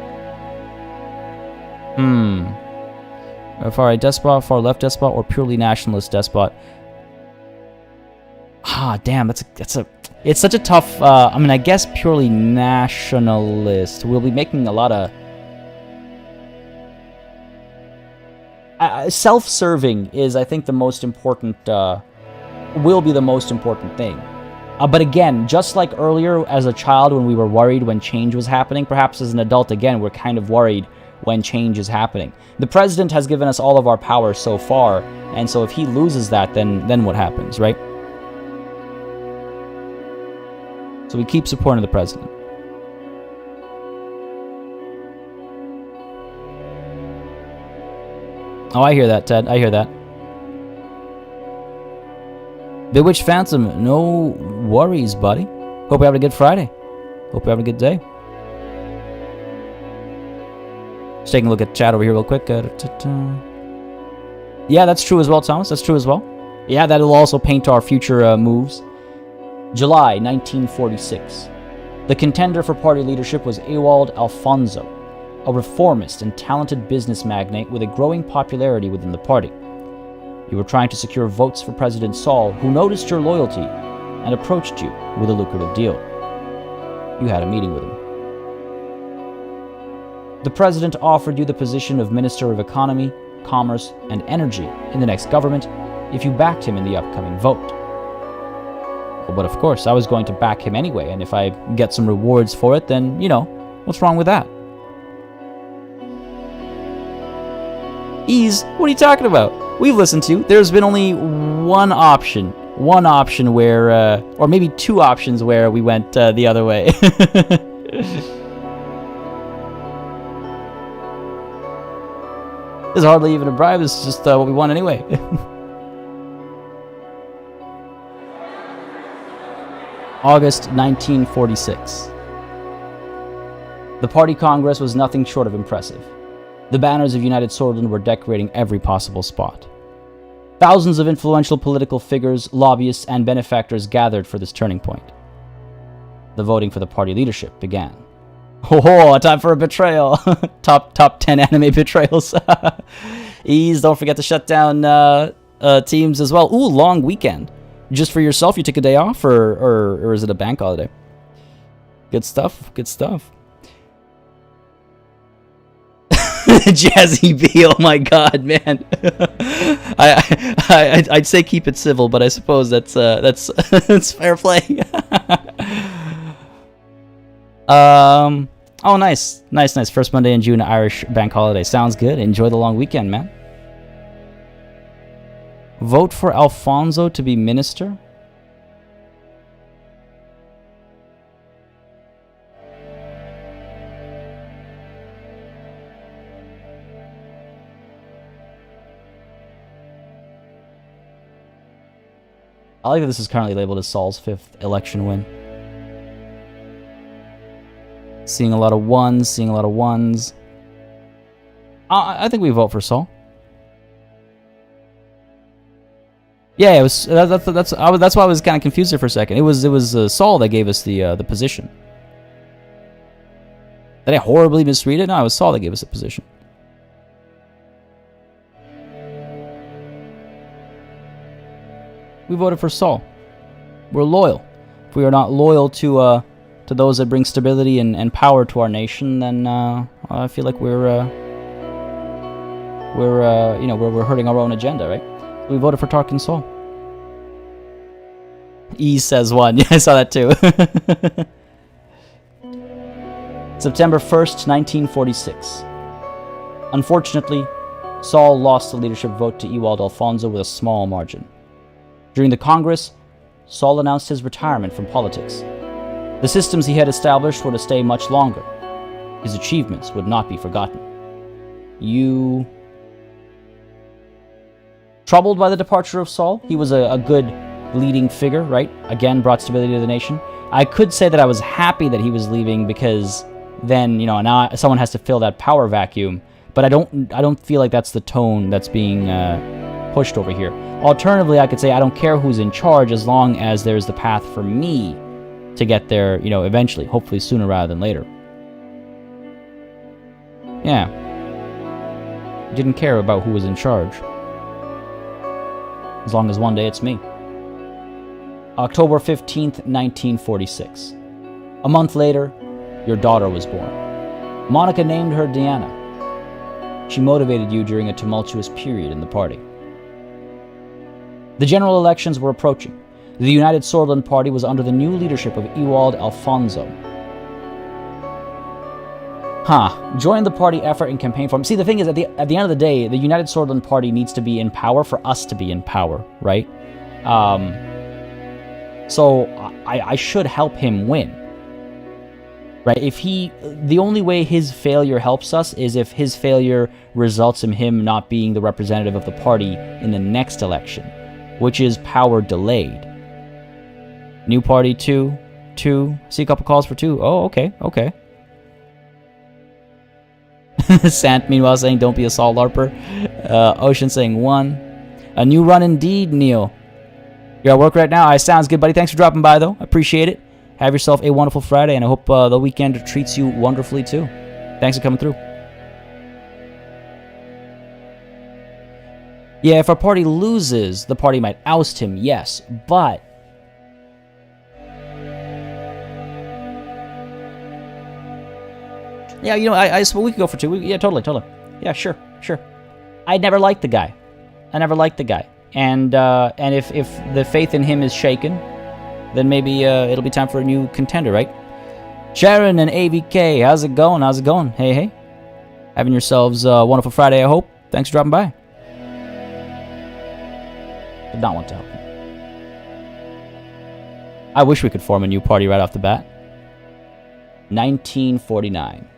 Far right despot, far left despot, or purely nationalist despot. Damn, it's such a tough. I mean, I guess purely nationalist. We'll be making a lot of. Self-serving is, I think, the most important. Will be the most important thing. But again, just like earlier as a child when we were worried when change was happening, perhaps as an adult again, we're kind of worried when change is happening. The president has given us all of our power so far, and so if he loses that, then what happens, right? So we keep supporting the president. Oh, I hear that, Ted. I hear that. Bewitched Phantom, no worries, buddy. Hope you're having a good Friday. Hope you're having a good day. Just taking a look at chat over here real quick. Yeah, that's true as well, Thomas. That's true as well. Yeah, that'll also paint our future moves. July 1946. The contender for party leadership was Ewald Alfonso, a reformist and talented business magnate with a growing popularity within the party. You were trying to secure votes for President Saul, who noticed your loyalty and approached you with a lucrative deal. You had a meeting with him. The president offered you the position of Minister of Economy, Commerce, and Energy in the next government if you backed him in the upcoming vote. political, but of course, I was going to back him anyway, and if I get some rewards for it, then, you know, what's wrong with that? Ease? What are you talking about? We've listened to you. There's been only one option where, or maybe two options where we went the other way. It's hardly even a bribe, it's just what we want anyway. August 1946. The party congress was nothing short of impressive. The banners of United Sordland were decorating every possible spot. Thousands of influential political figures, lobbyists, and benefactors gathered for this turning point. The voting for the party leadership began. Oh, time for a betrayal. top 10 anime betrayals. Ease, don't forget to shut down teams as well. Ooh, long weekend. Just for yourself, you took a day off, or is it a bank holiday? Good stuff, good stuff. Jazzy B, oh my god, man. I'd say keep it civil, but I suppose that's that's fair play. Oh, nice. First Monday in June, Irish bank holiday. Sounds good. Enjoy the long weekend, man. Vote for Alfonso to be minister? I like that this is currently labeled as Saul's 5th election win. Seeing a lot of ones, I think we vote for Saul. Yeah, it was that's why I was kind of confused there for a second. It was Saul that gave us the position. Did I horribly misread it? No, it was Saul that gave us the position. We voted for Saul. We're loyal. If we are not loyal to those that bring stability and power to our nation, then I feel like we're hurting our own agenda, right? We voted for Tarkin Saul. E says one. Yeah, I saw that too. September 1st, 1946. Unfortunately, Saul lost the leadership vote to Ewald Alfonso with a small margin. During the Congress, Saul announced his retirement from politics. The systems he had established were to stay much longer. His achievements would not be forgotten. You... Troubled by the departure of Saul, he was a good leading figure, right? Again, brought stability to the nation. I could say that I was happy that he was leaving because then, you know, now someone has to fill that power vacuum. But I don't feel like that's the tone that's being pushed over here. Alternatively, I could say I don't care who's in charge as long as there's the path for me to get there, you know, eventually, hopefully sooner rather than later. Yeah. Didn't care about who was in charge. As long as one day it's me. October 15th, 1946. A month later, your daughter was born. Monica named her Diana. She motivated you during a tumultuous period in the party. The general elections were approaching. The United Sordland Party was under the new leadership of Ewald Alfonso. Join the party effort and campaign for him. See, the thing is, at the end of the day, the United Sordland Party needs to be in power for us to be in power, right? So I should help him win, right? The only way his failure helps us is if his failure results in him not being the representative of the party in the next election, which is power delayed. New party, two. See a couple calls for 2. Oh, okay. Sant, meanwhile, saying, don't be a Saul LARPer. Ocean saying 1. A new run indeed, Neil. You're at work right now? Sounds good, buddy. Thanks for dropping by, though. I appreciate it. Have yourself a wonderful Friday, and I hope the weekend treats you wonderfully, too. Thanks for coming through. Yeah, if our party loses, the party might oust him, yes, but... Yeah, you know, I suppose we could go for 2. Yeah, totally. Yeah, sure. I never liked the guy. And if the faith in him is shaken, then maybe it'll be time for a new contender, right? Sharon and AVK, how's it going? How's it going? Hey, hey. Having yourselves a wonderful Friday, I hope. Thanks for dropping by. Did not want to help you. I wish we could form a new party right off the bat. 1949.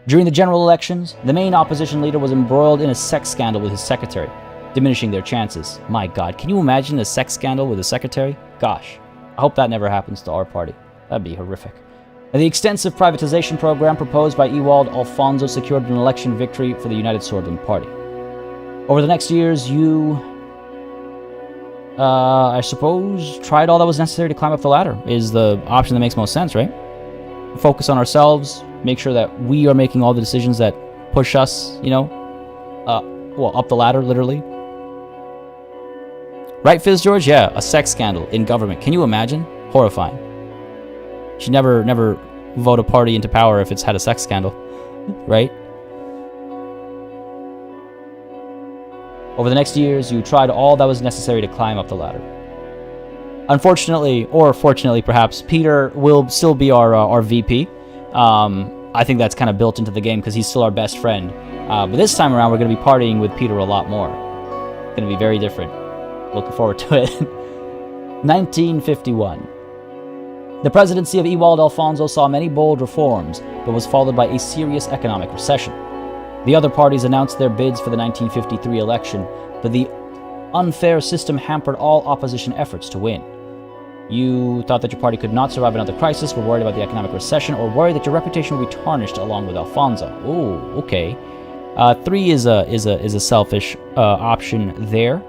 During the general elections, the main opposition leader was embroiled in a sex scandal with his secretary, diminishing their chances. My God, can you imagine a sex scandal with a secretary? Gosh, I hope that never happens to our party. That'd be horrific. The extensive privatization program proposed by Ewald Alfonso secured an election victory for the United Sordland Party. Over the next years, you, I suppose, tried all that was necessary to climb up the ladder, is the option that makes most sense, right? Focus on ourselves, make sure that we are making all the decisions that push us, you know, well, up the ladder, literally. Right, Fizz George? Yeah, a sex scandal in government. Can you imagine? Horrifying. You should never vote a party into power if it's had a sex scandal, right? Over the next years, you tried all that was necessary to climb up the ladder. Unfortunately, or fortunately perhaps, Peter will still be our VP. I think that's kind of built into the game because he's still our best friend. But this time around, we're going to be partying with Peter a lot more. It's going to be very different. Looking forward to it. 1951. The presidency of Ewald Alfonso saw many bold reforms, but was followed by a serious economic recession. The other parties announced their bids for the 1953 election, but the unfair system hampered all opposition efforts to win. You thought that your party could not survive another crisis, were worried about the economic recession, or worried that your reputation would be tarnished along with Alfonso. Ooh, okay. 3 is a selfish option there.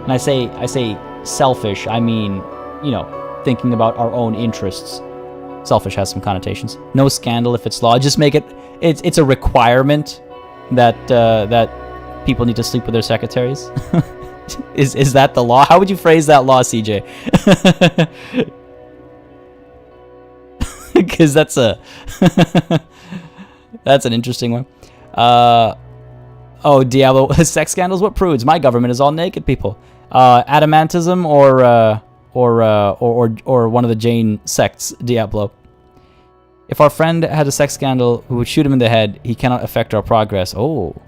And I say selfish, I mean, you know, thinking about our own interests. Selfish has some connotations. No scandal if it's law. Just make it. It's a requirement that that people need to sleep with their secretaries. Is that the law? How would you phrase that law, CJ? Because that's an interesting one. Oh, Diablo, sex scandals? What prudes? My government is all naked people. Adamantism or one of the Jain sects, Diablo. If our friend had a sex scandal, we would shoot him in the head. He cannot affect our progress. Oh,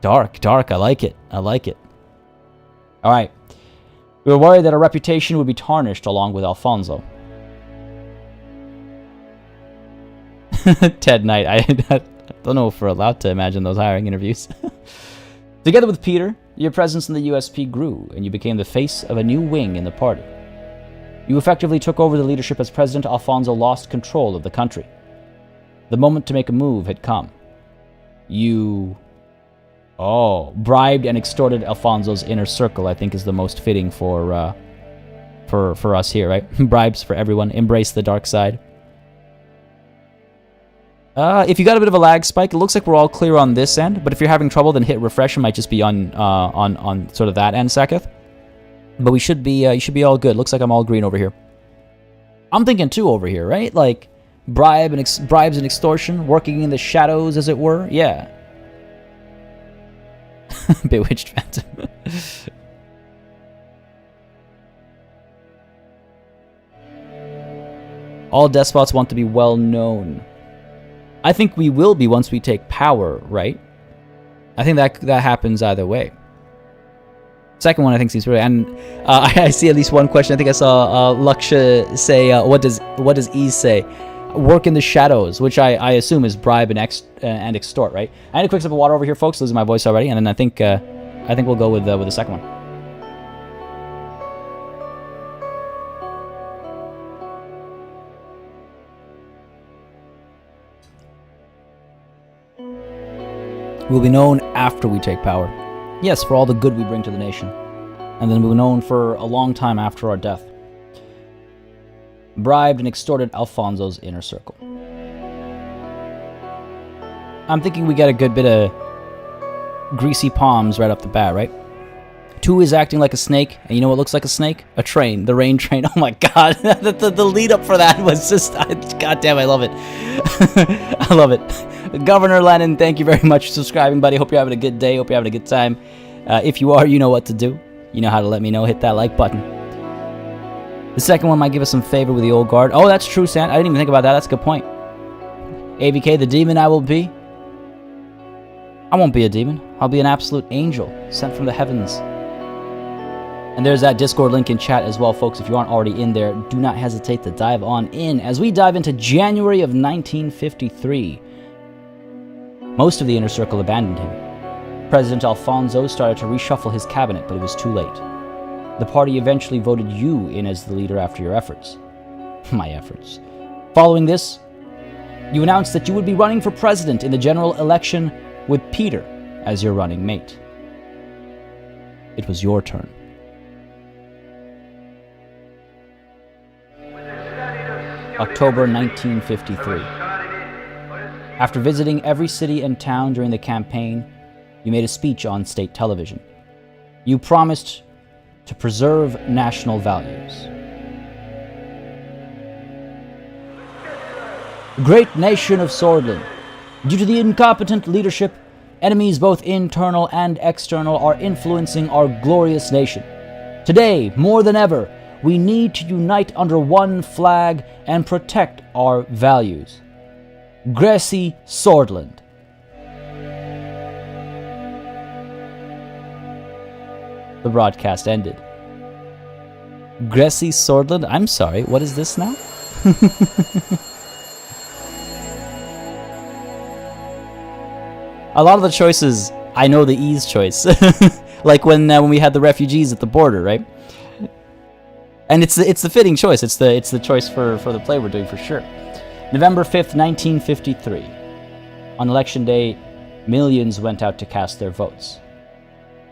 dark. I like it. All right. We were worried that our reputation would be tarnished along with Alfonso. Ted Knight. I don't know if we're allowed to imagine those hiring interviews. Together with Peter, your presence in the USP grew, and you became the face of a new wing in the party. You effectively took over the leadership as President Alfonso lost control of the country. The moment to make a move had come. You... bribed and extorted Alfonso's inner circle, I think is the most fitting for us here, right? Bribes for everyone. Embrace the dark side. If you got a bit of a lag spike, it looks like we're all clear on this end, but if you're having trouble, then hit refresh. It might just be on sort of that end, Saketh. But we should be, you should be all good. Looks like I'm all green over here. I'm thinking too over here, right? Like, bribes and extortion, working in the shadows, as it were. Yeah. Bewitched Phantom. All despots want to be well known. I think we will be once we take power, right? I think that happens either way. Second one I think seems really, and I see at least one question. I think I saw Laksha say, what does E say? Work in the shadows, which I assume is bribe and extort, right? I need a quick sip of water over here, folks. Losing my voice already, and then I think we'll go with the second one. We'll be known after we take power. Yes, for all the good we bring to the nation. And then we'll be known for a long time after our death. Bribed and extorted Alfonso's inner circle. I'm thinking we get a good bit of greasy palms right off the bat, right? 2 is acting like a snake, and you know what looks like a snake? A train, the rain train. Oh my god, the lead up for that was just, goddamn, I love it. I love it. Governor Lennon, thank you very much for subscribing, buddy. Hope you're having a good day. Hope you're having a good time. If you are, you know what to do. you know how to let me know. Hit that like button. The second one might give us some favor with the old guard. Oh, that's true, Sand. I didn't even think about that. That's a good point. AVK, the demon I will be. I won't be a demon. I'll be an absolute angel sent from the heavens. And there's that Discord link in chat as well, folks. If you aren't already in there, do not hesitate to dive on in as we dive into January of 1953. Most of the inner circle abandoned him. President Alfonso started to reshuffle his cabinet, but it was too late. The party eventually voted you in as the leader after your efforts. My efforts. Following this, you announced that you would be running for president in the general election with Peter as your running mate. It was your turn. October 1953. After visiting every city and town during the campaign, you made a speech on state television. You promised to preserve national values. Great nation of Sordland, due to the incompetent leadership, enemies both internal and external are influencing our glorious nation. Today, more than ever, we need to unite under one flag and protect our values. Gracie Sordland. The broadcast ended. Gracie Sordland? I'm sorry, what is this now? A lot of the choices, I know the ease choice. Like when we had the refugees at the border, right? And it's the fitting choice. It's the choice for the play we're doing for sure. November 5th, 1953. On election day, millions went out to cast their votes.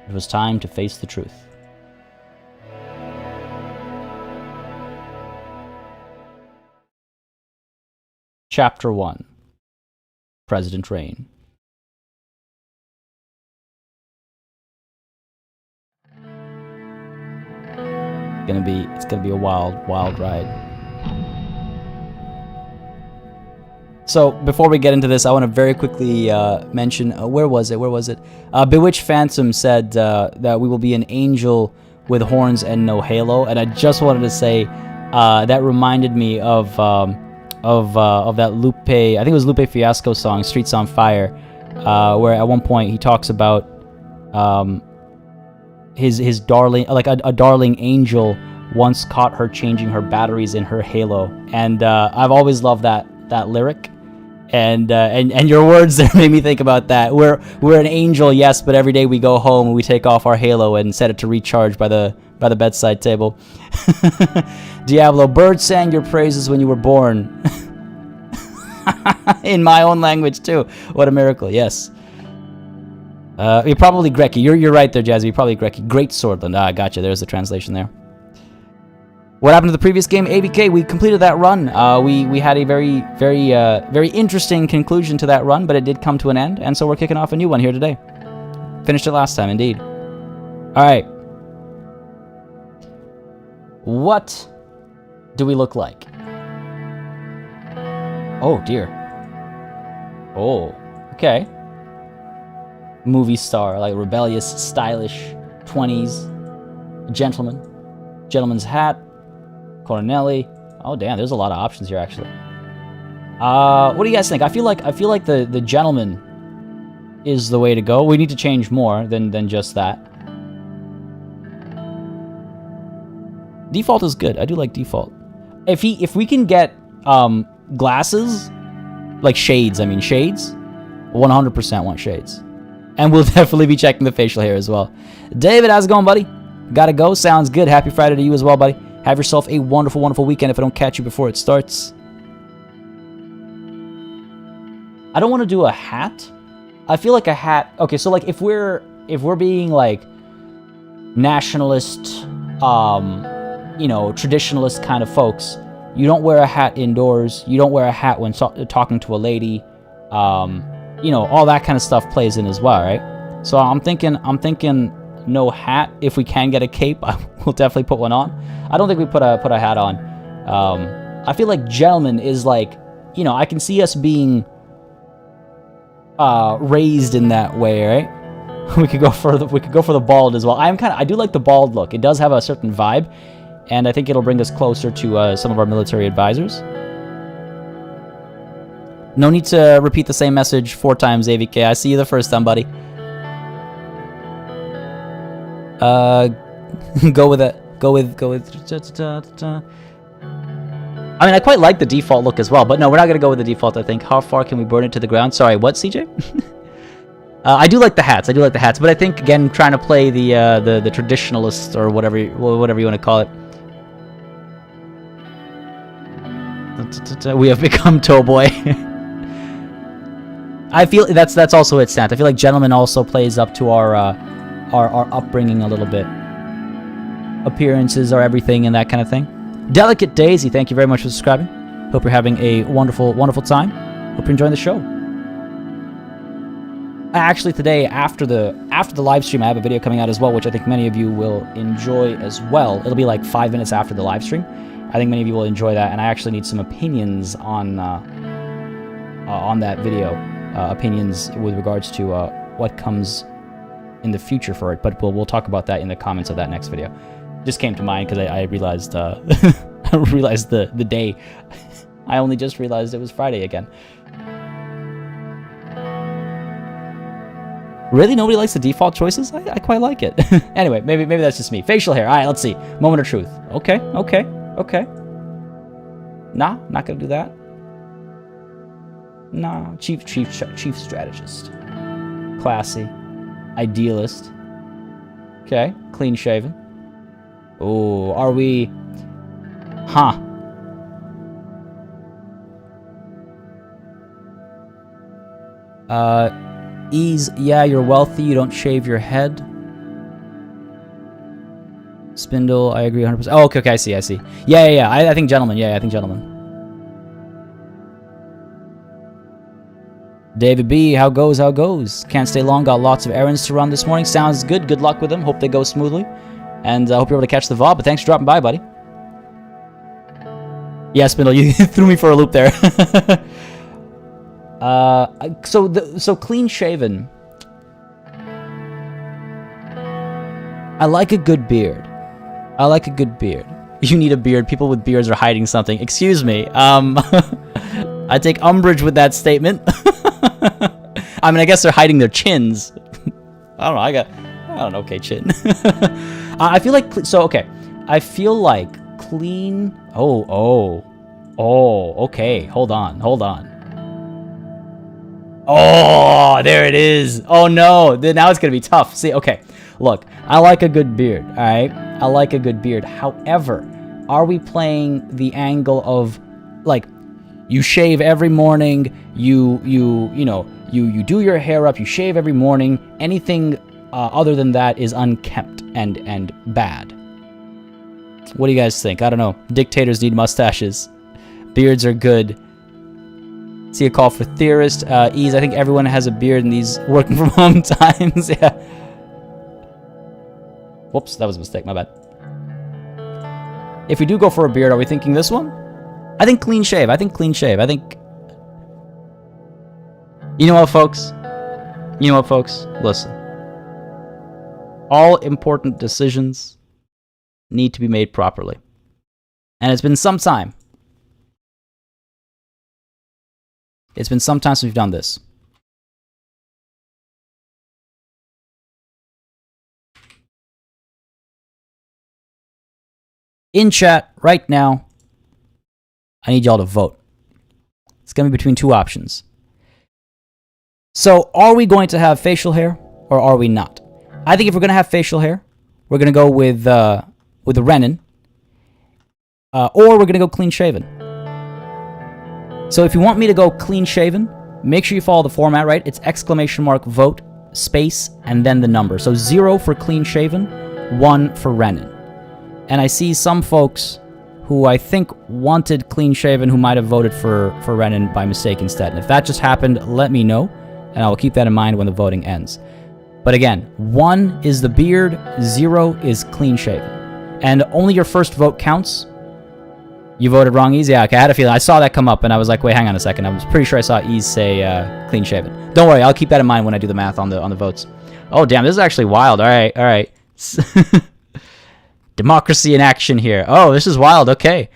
It was time to face the truth. Chapter 1. President Reign. It's gonna be a wild ride. So before we get into this, I want to very quickly mention where was it? Bewitched Phantom said that we will be an angel with horns and no halo, and I just wanted to say that reminded me of that Lupe, I think it was Lupe Fiasco song, "Streets on Fire," where at one point he talks about his darling, like a darling angel once caught her changing her batteries in her halo, and I've always loved that lyric. And your words there made me think about that. We're an angel, yes, but every day we go home and we take off our halo and set it to recharge by the bedside table. Diablo, birds sang your praises when you were born. In my own language too. What a miracle, yes. You're probably Grekki. You're right there, Jazzy. You're probably Grekki. Great Sordland. Ah, gotcha. There's the translation there. What happened to the previous game, AVK? We completed that run. We had a very interesting conclusion to that run, but it did come to an end, and so we're kicking off a new one here today. Finished it last time, indeed. All right. What do we look like? Oh dear. Oh, okay. Movie star, like rebellious, stylish, 20s, gentleman's hat. Cornelli. Oh damn, there's a lot of options here actually. What do you guys think? I feel like the gentleman is the way to go. We need to change more than just that. Default is good. I do like default. If we can get glasses, like shades. I mean shades. 100% want shades. And we'll definitely be checking the facial hair as well. David, how's it going, buddy? Gotta go. Sounds good. Happy Friday to you as well, buddy. Have yourself a wonderful, wonderful weekend if I don't catch you before it starts. I don't want to do a hat. I feel like a hat... Okay, so like if we're being like nationalist, traditionalist kind of folks, you don't wear a hat indoors. You don't wear a hat when talking to a lady. All that kind of stuff plays in as well, right? So I'm thinking no hat. If we can get a cape, I will definitely put one on. I don't think we put a hat on. I feel like gentleman is like, I can see us being raised in that way, right? we could go for the bald as well. I do like the bald look. It does have a certain vibe, and I think it'll bring us closer to some of our military advisors. No need to repeat the same message 4 times, AVK. I see you the first time, buddy. Go with it. Go with. I mean, I quite like the default look as well, but no, we're not gonna go with the default. I think. How far can we burn it to the ground? Sorry, what, CJ? I do like the hats. But I think again, trying to play the traditionalist or whatever you want to call it. We have become Towboy. I feel that's also its stance. I feel like Gentleman also plays up to our upbringing a little bit. Appearances are everything and that kind of thing. Delicate Daisy, thank you very much for subscribing. Hope you're having a wonderful, wonderful time. Hope you're enjoying the show. Actually, today after the live stream, I have a video coming out as well, which I think many of you will enjoy as well. It'll be like 5 minutes after the live stream. I think many of you will enjoy that, and I actually need some opinions on that video. Opinions with regards to what comes in the future for it, but we'll talk about that in the comments of that next video. Just came to mind because I realized I realized the day. I only just realized it was Friday again. Really, nobody likes the default choices? I quite like it. Anyway, maybe that's just me. Facial hair. All right, let's see. Moment of truth. Okay. Nah, not gonna do that. Nah, chief strategist. Classy. Idealist. Okay, clean shaven. Oh, are we... Huh. Ease, yeah, you're wealthy, you don't shave your head. Spindle, I agree 100%. Oh, okay, I see. Yeah, I think gentleman, I think gentleman. David B, how goes? Can't stay long, got lots of errands to run this morning. Sounds good, good luck with them, hope they go smoothly. And I hope you're able to catch the VOD, but thanks for dropping by, buddy. Yeah, Spindle, you threw me for a loop there. So clean shaven. I like a good beard. You need a beard. People with beards are hiding something. Excuse me. I take umbrage with that statement. I mean, I guess they're hiding their chins. I don't know. I got an okay chin. I feel like okay. I feel like clean. Oh. Okay. Hold on. Oh, there it is. Oh no. Now it's gonna be tough. See, okay. Look, I like a good beard. All right. I like a good beard. However, are we playing the angle of like you shave every morning? You do your hair up. You shave every morning. Anything other than that is unkempt and bad. What do you guys think? I don't know. Dictators need mustaches. Beards are good. See a call for theorist. Ease, I think everyone has a beard in these working from home times. Yeah. Whoops, that was a mistake. My bad. If we do go for a beard, are we thinking this one? I think clean shave. I think... You know what, folks? Listen. All important decisions need to be made properly. And it's been some time. Since we've done this. In chat, right now, I need y'all to vote. It's going to be between 2 options. So, are we going to have facial hair, or are we not? I think if we're going to have facial hair, we're going to go with the Renin, or we're going to go clean shaven. So if you want me to go clean shaven, make sure you follow the format, right? It's ! vote, space, and then the number. So 0 for clean shaven, 1 for Renin. And I see some folks who I think wanted clean shaven who might have voted for Renin by mistake instead. And if that just happened, let me know, and I will keep that in mind when the voting ends. But again, 1 is the beard, 0 is clean shaven. And only your first vote counts. You voted wrong, Ease? Yeah, okay, I had a feeling. I saw that come up, and I was like, wait, hang on a second. I was pretty sure I saw Ease say clean shaven. Don't worry, I'll keep that in mind when I do the math on the votes. Oh, damn, this is actually wild. All right, all right. Democracy in action here. Oh, this is wild. Okay.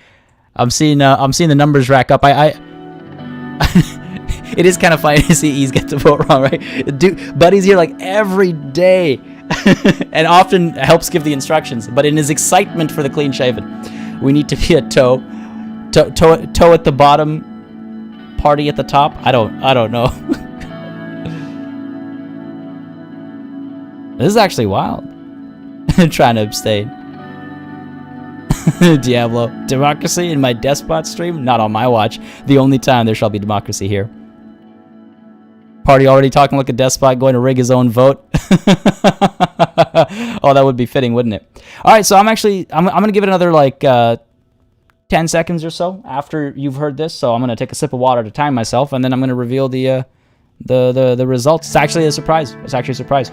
I'm seeing the numbers rack up. It is kind of funny to see Ease get the vote wrong, right? Dude, Buddy's here like every day and often helps give the instructions. But in his excitement for the clean shaven, we need to be a toe at the bottom, party at the top. I don't know. This is actually wild. Trying to abstain. Diablo. Democracy in my Despot stream? Not on my watch. The only time there shall be democracy here. Party already talking like a despot, going to rig his own vote. Oh, that would be fitting, wouldn't it? All right, so I'm going to give it another, like, 10 seconds or so after you've heard this. So I'm going to take a sip of water to time myself, and then I'm going to reveal the results. It's actually a surprise. It's actually a surprise.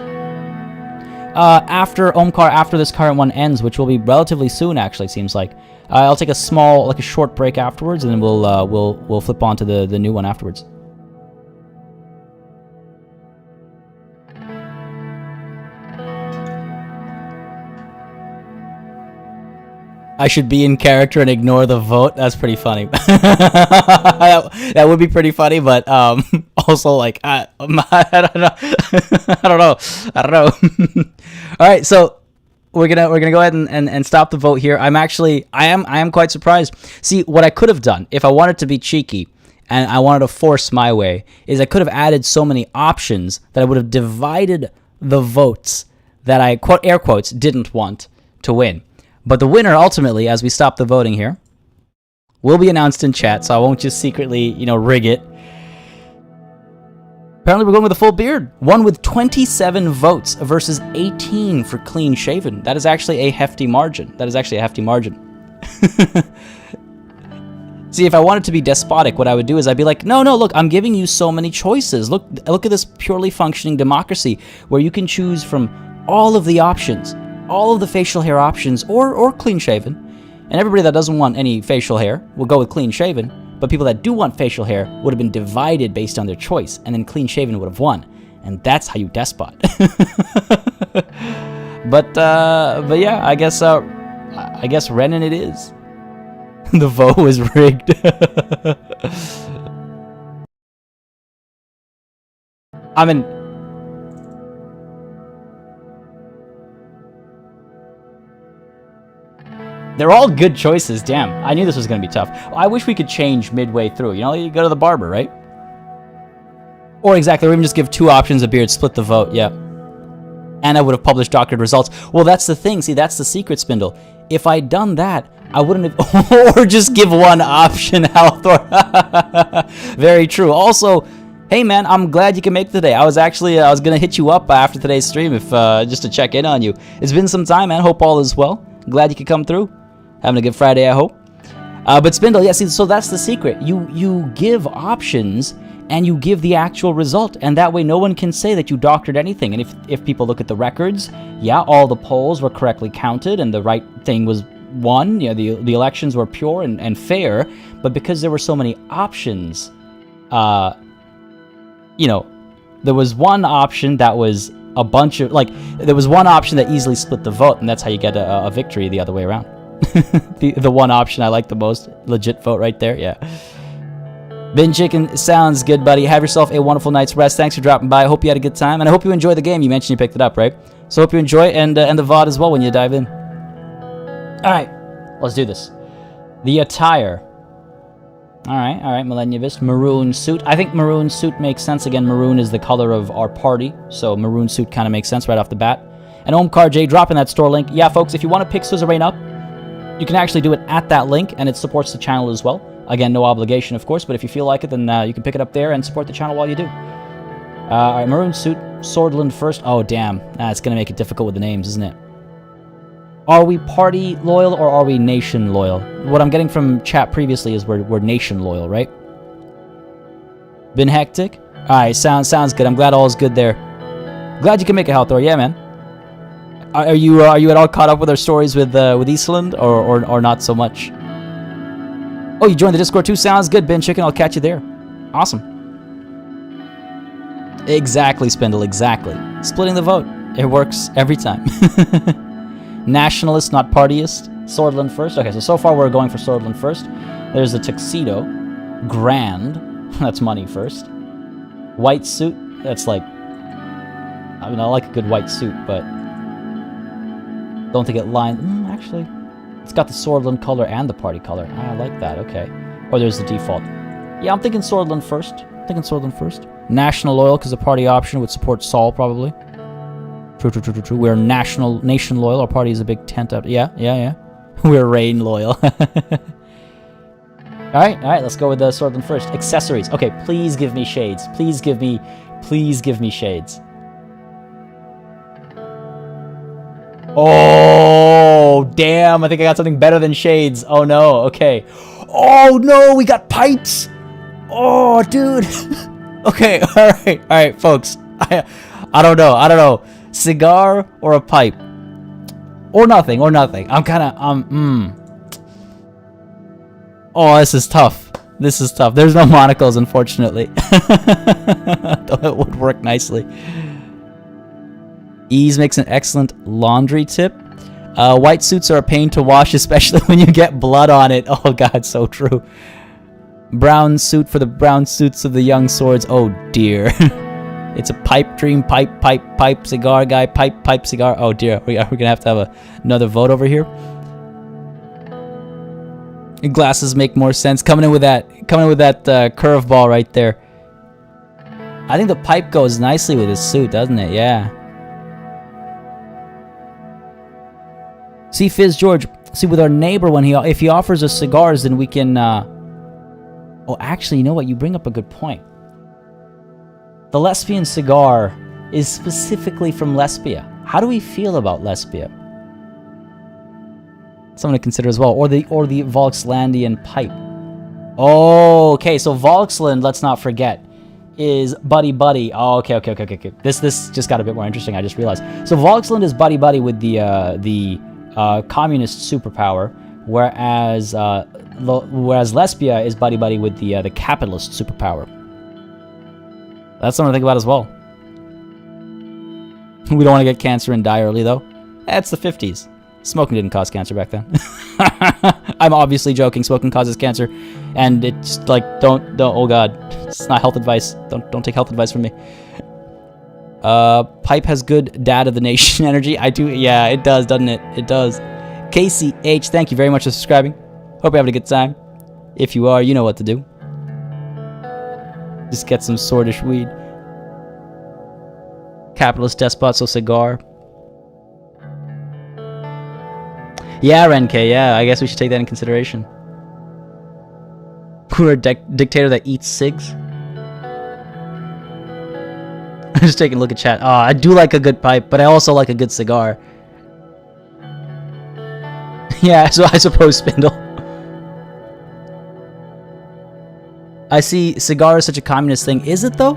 After Omkar, after this current one ends, which will be relatively soon, actually, seems like, I'll take a short break afterwards, and then we'll flip on to the new one afterwards. I should be in character and ignore the vote. That's pretty funny. That would be pretty funny, but also like I don't know. I don't know. All right, so we're gonna go ahead and stop the vote here. I am quite surprised. See, what I could have done if I wanted to be cheeky and I wanted to force my way is I could have added so many options that I would have divided the votes that I air quotes didn't want to win. But the winner, ultimately, as we stop the voting here, will be announced in chat, so I won't just secretly, rig it. Apparently, we're going with a full beard. One with 27 votes versus 18 for clean shaven. That is actually a hefty margin. See, if I wanted to be despotic, what I would do is I'd be like, no, look, I'm giving you so many choices. Look at this purely functioning democracy where you can choose from all of the options. All of the facial hair options, or clean shaven, and everybody that doesn't want any facial hair will go with clean shaven, but people that do want facial hair would have been divided based on their choice, and then clean shaven would have won, and that's how you despot. but yeah, I guess Renin it is. The vote was rigged. I mean, they're all good choices. Damn, I knew this was going to be tough. I wish we could change midway through. You go to the barber, right? Or exactly, or even just give two options of beard, split the vote, yeah. And I would have published doctored results. Well, that's the thing. See, that's the secret, Spindle. If I'd done that, I wouldn't have... or just give one option, Althor. Very true. Also, hey, man, I'm glad you can make it today. I was going to hit you up after today's stream if just to check in on you. It's been some time, man. Hope all is well. Glad you could come through. Having a good Friday, I hope. But Spindle, yeah, see, so that's the secret. You give options, and you give the actual result, and that way no one can say that you doctored anything. And if people look at the records, yeah, all the polls were correctly counted, and the right thing was won. The elections were pure and fair, but because there were so many options, there was one option that was a bunch of, there was one option that easily split the vote, and that's how you get a victory the other way around. the one option I like the most, legit vote right there, yeah. Bin Chicken, sounds good, buddy. Have yourself a wonderful night's rest. Thanks for dropping by. I hope you had a good time, and I hope you enjoy the game. You mentioned you picked it up, right? So hope you enjoy it, and the VOD as well when you dive in. Alright, let's do this. The attire. Alright, Millennialist. Maroon suit. I think maroon suit makes sense. Again, maroon is the color of our party, so maroon suit kind of makes sense right off the bat. And Omkar J dropping that store link. Yeah, folks, if you want to pick Suzerain up, you can actually do it at that link, and it supports the channel as well. Again, no obligation, of course, but if you feel like it, then you can pick it up there and support the channel while you do. Alright, maroon suit. Sordland first. Oh, damn. It's going to make it difficult with the names, isn't it? Are we party loyal or are we nation loyal? What I'm getting from chat previously is we're nation loyal, right? Been hectic? Alright, sounds good. I'm glad all is good there. Glad you can make it, Halthor. Yeah, man. Are you at all caught up with our stories with Eastland or not so much? Oh, you joined the Discord too? Sounds good, Ben Chicken. I'll catch you there. Awesome. Exactly, Spindle, exactly. Splitting the vote. It works every time. Nationalist, not partyist. Sordland first. Okay, so far we're going for Sordland first. There's the tuxedo. Grand. That's money first. White suit. That's like... I mean, I like a good white suit, but... don't think it lines... actually... it's got the Sordland color and the party color. I like that, okay. Or there's the default. Yeah, I'm thinking Sordland first. National loyal, because the party option would support Sol, probably. True. We're nation loyal. Our party is a big tent up. Yeah. We're Rain loyal. Alright, let's go with the Sordland first. Accessories. Okay, please give me shades. Please give me shades. Oh, damn. I think I got something better than shades. Oh, no. Okay. Oh, no. We got pipes. Oh, dude. Okay. All right, folks. I don't know. Cigar or a pipe? Or nothing. I'm kind of, Oh, this is tough. There's no monocles, unfortunately. Though it would work nicely. Ease makes an excellent laundry tip. White suits are a pain to wash, especially when you get blood on it. Oh god, so true. Brown suit for the brown suits of the young swords. Oh dear. It's a pipe dream, pipe, cigar guy, pipe, cigar. Oh dear, we're gonna have to have another vote over here. Glasses make more sense. Coming in with that curveball right there. I think the pipe goes nicely with his suit, doesn't it? Yeah. See, Fizz George. See, with our neighbor, if he offers us cigars, then we can. Oh, actually, you know what? You bring up a good point. The lesbian cigar is specifically from Lesbia. How do we feel about Lesbia? Something to consider as well. Or the Volkslandian pipe. Oh, okay. So Volksland, let's not forget, is buddy. Oh, okay. This just got a bit more interesting. I just realized. So Volksland is buddy with the communist superpower, whereas Lesbia is buddy with the capitalist superpower. That's something to think about as well. We don't want to get cancer and die early, though. That's the 50s. Smoking didn't cause cancer back then. I'm obviously joking. Smoking causes cancer, and it's like don't. Oh god, it's not health advice. Don't take health advice from me. Pipe has good dad of the nation energy. I do. Yeah, it does, doesn't it? It does. Casey H, thank you very much for subscribing. Hope you're having a good time. If you are, you know what to do. Just get some swordish weed. Capitalist despot, so cigar. Yeah, Renke, yeah, I guess we should take that in consideration. We're a dictator that eats cigs. I'm just taking a look at chat. Oh, I do like a good pipe, but I also like a good cigar. Yeah, so I suppose Spindle. I see cigar is such a communist thing. Is it though?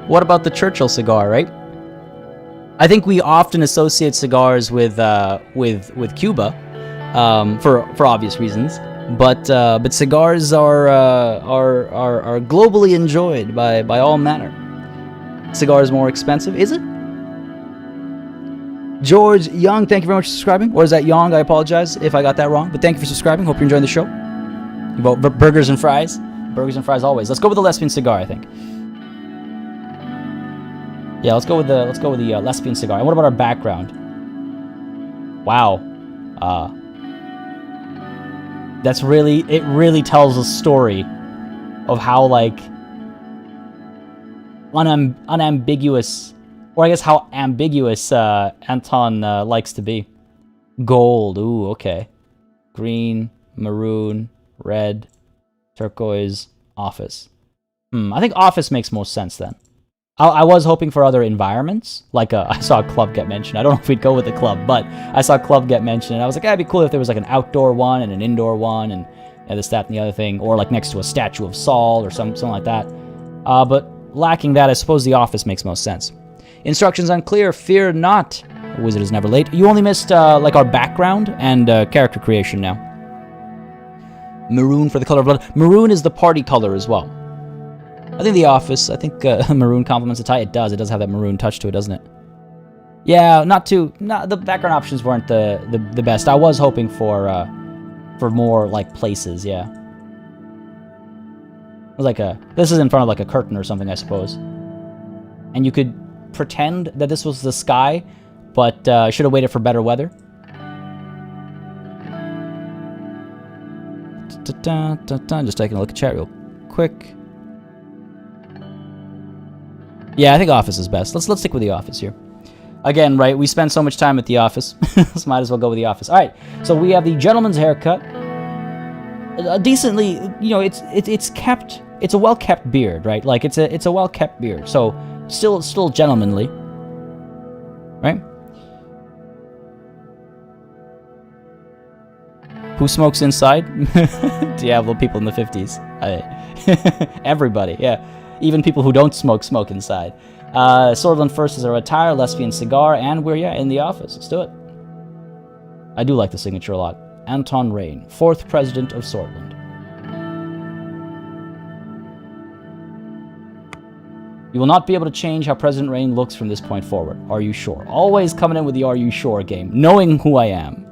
What about the Churchill cigar, right? I think we often associate cigars with Cuba, for obvious reasons. But cigars are globally enjoyed by all manner. Cigar is more expensive, is it? George Young, thank you very much for subscribing. Or is that Young? I apologize if I got that wrong. But thank you for subscribing. Hope you're enjoying the show. You vote burgers and fries. Burgers and fries always. Let's go with the lesbian cigar, I think. Yeah, let's go with the lesbian cigar. And what about our background? Wow. It really tells a story of how like unambiguous, or I guess how ambiguous Anton likes to be. Gold, ooh, okay. Green, maroon, red, turquoise, office. I think office makes most sense then. I was hoping for other environments, like I saw a club get mentioned. I don't know if we'd go with the club, but I saw a club get mentioned, and I was like, it'd be cool if there was like an outdoor one and an indoor one, and this, that, and the other thing, or like next to a statue of Saul or something like that. But lacking that, I suppose the office makes most sense. Instructions unclear. Fear not. A wizard is never late. You only missed like our background and character creation now. Maroon for the color of blood. Maroon is the party color as well. I think the office. I think maroon complements the tie. It does. It does have that maroon touch to it, doesn't it? Yeah, the background options weren't the best. I was hoping for more like places. Yeah. It was like this is in front of like a curtain or something, I suppose. And you could pretend that this was the sky, but should have waited for better weather. Just taking a look at chat real quick. Yeah, I think office is best. Let's stick with the office here. Again, right? We spend so much time at the office, so might as well go with the office. All right. So we have the gentleman's haircut. Decently, you know, it's kept. It's a well kept beard, right? Like it's a well kept beard. So still gentlemanly, right? Who smokes inside? Diablo people in the 50s. Everybody, yeah. Even people who don't smoke inside. Sordland first is our attire, lesbian cigar, and we're, in the office. Let's do it. I do like the signature a lot. Anton Rain, 4th President of Sordland. You will not be able to change how President Rain looks from this point forward. Are you sure? Always coming in with the are you sure game. Knowing who I am.